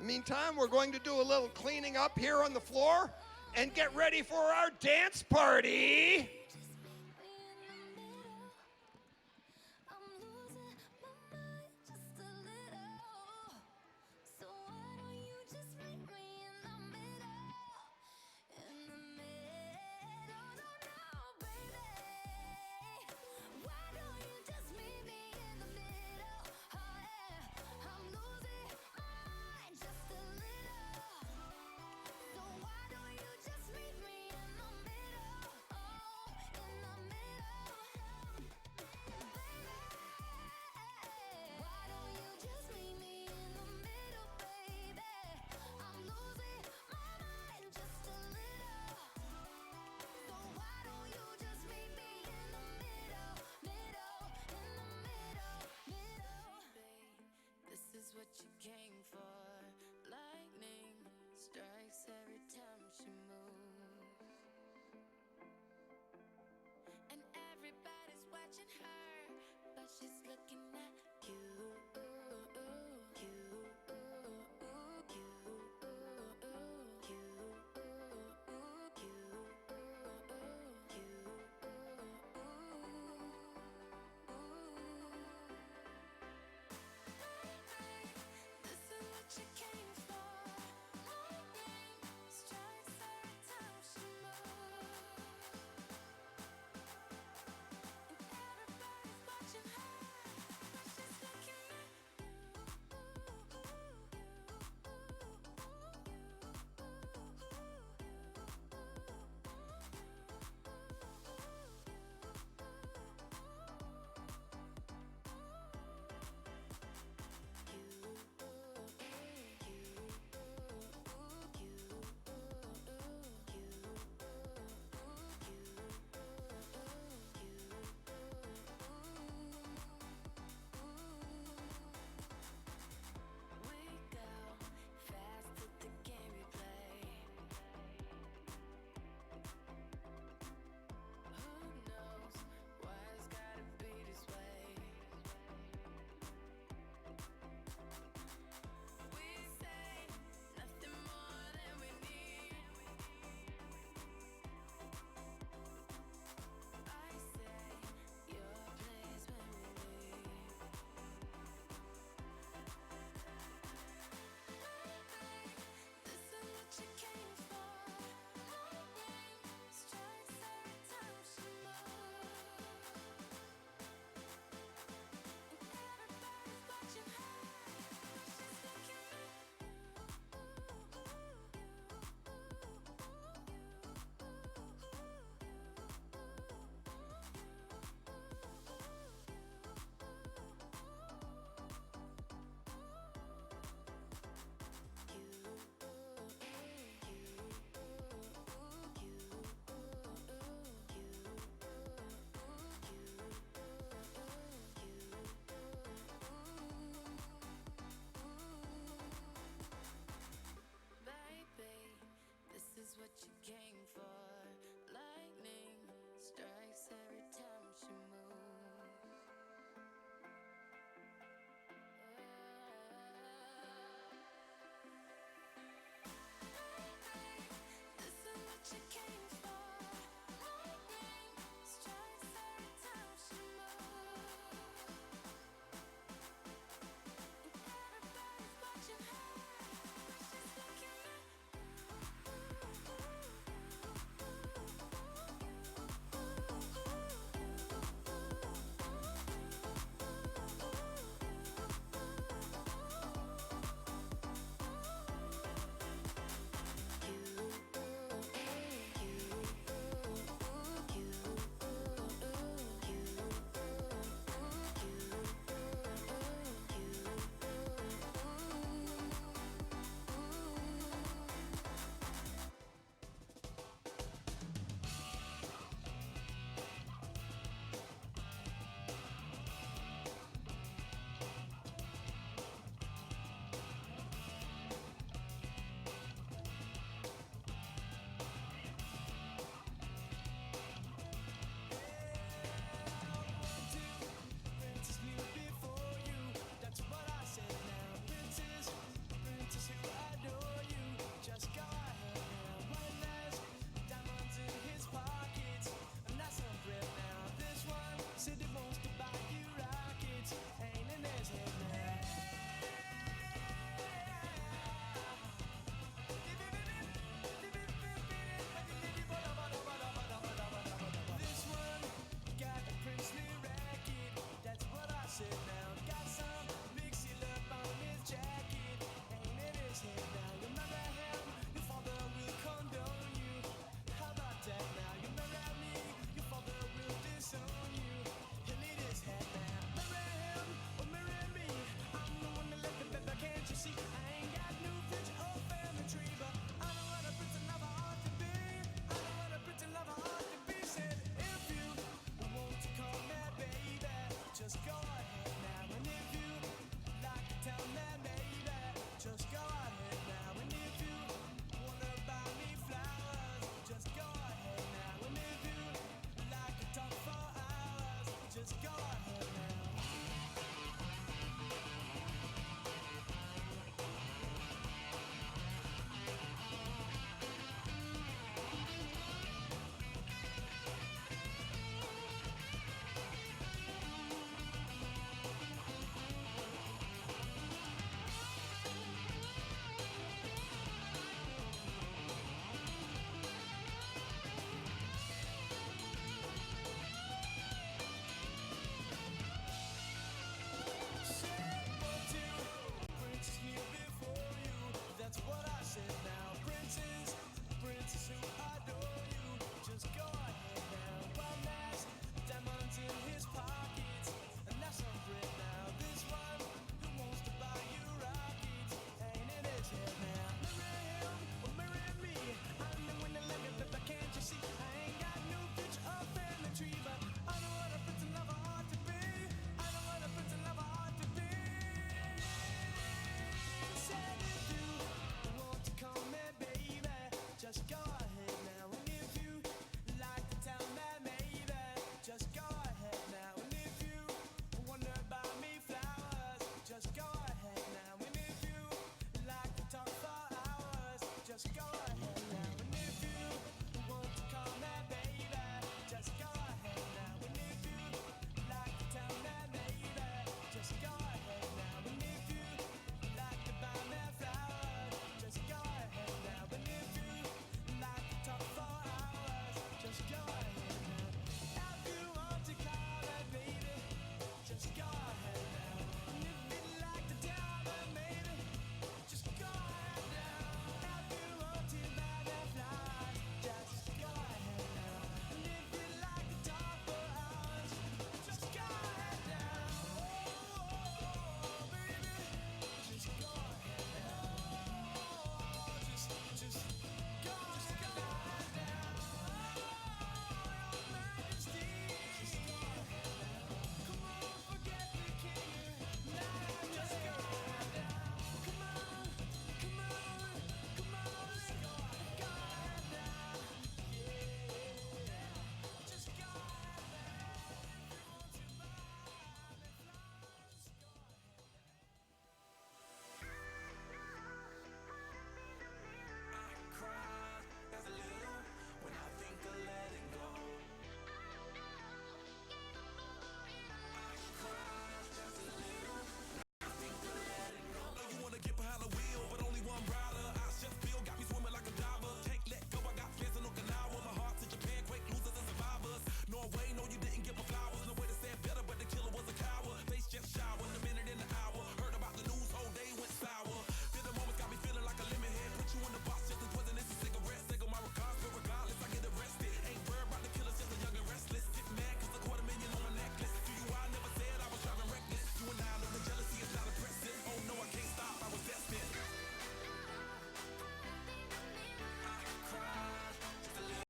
Meantime, we're going to do a little cleaning up here on the floor and get ready for our dance party.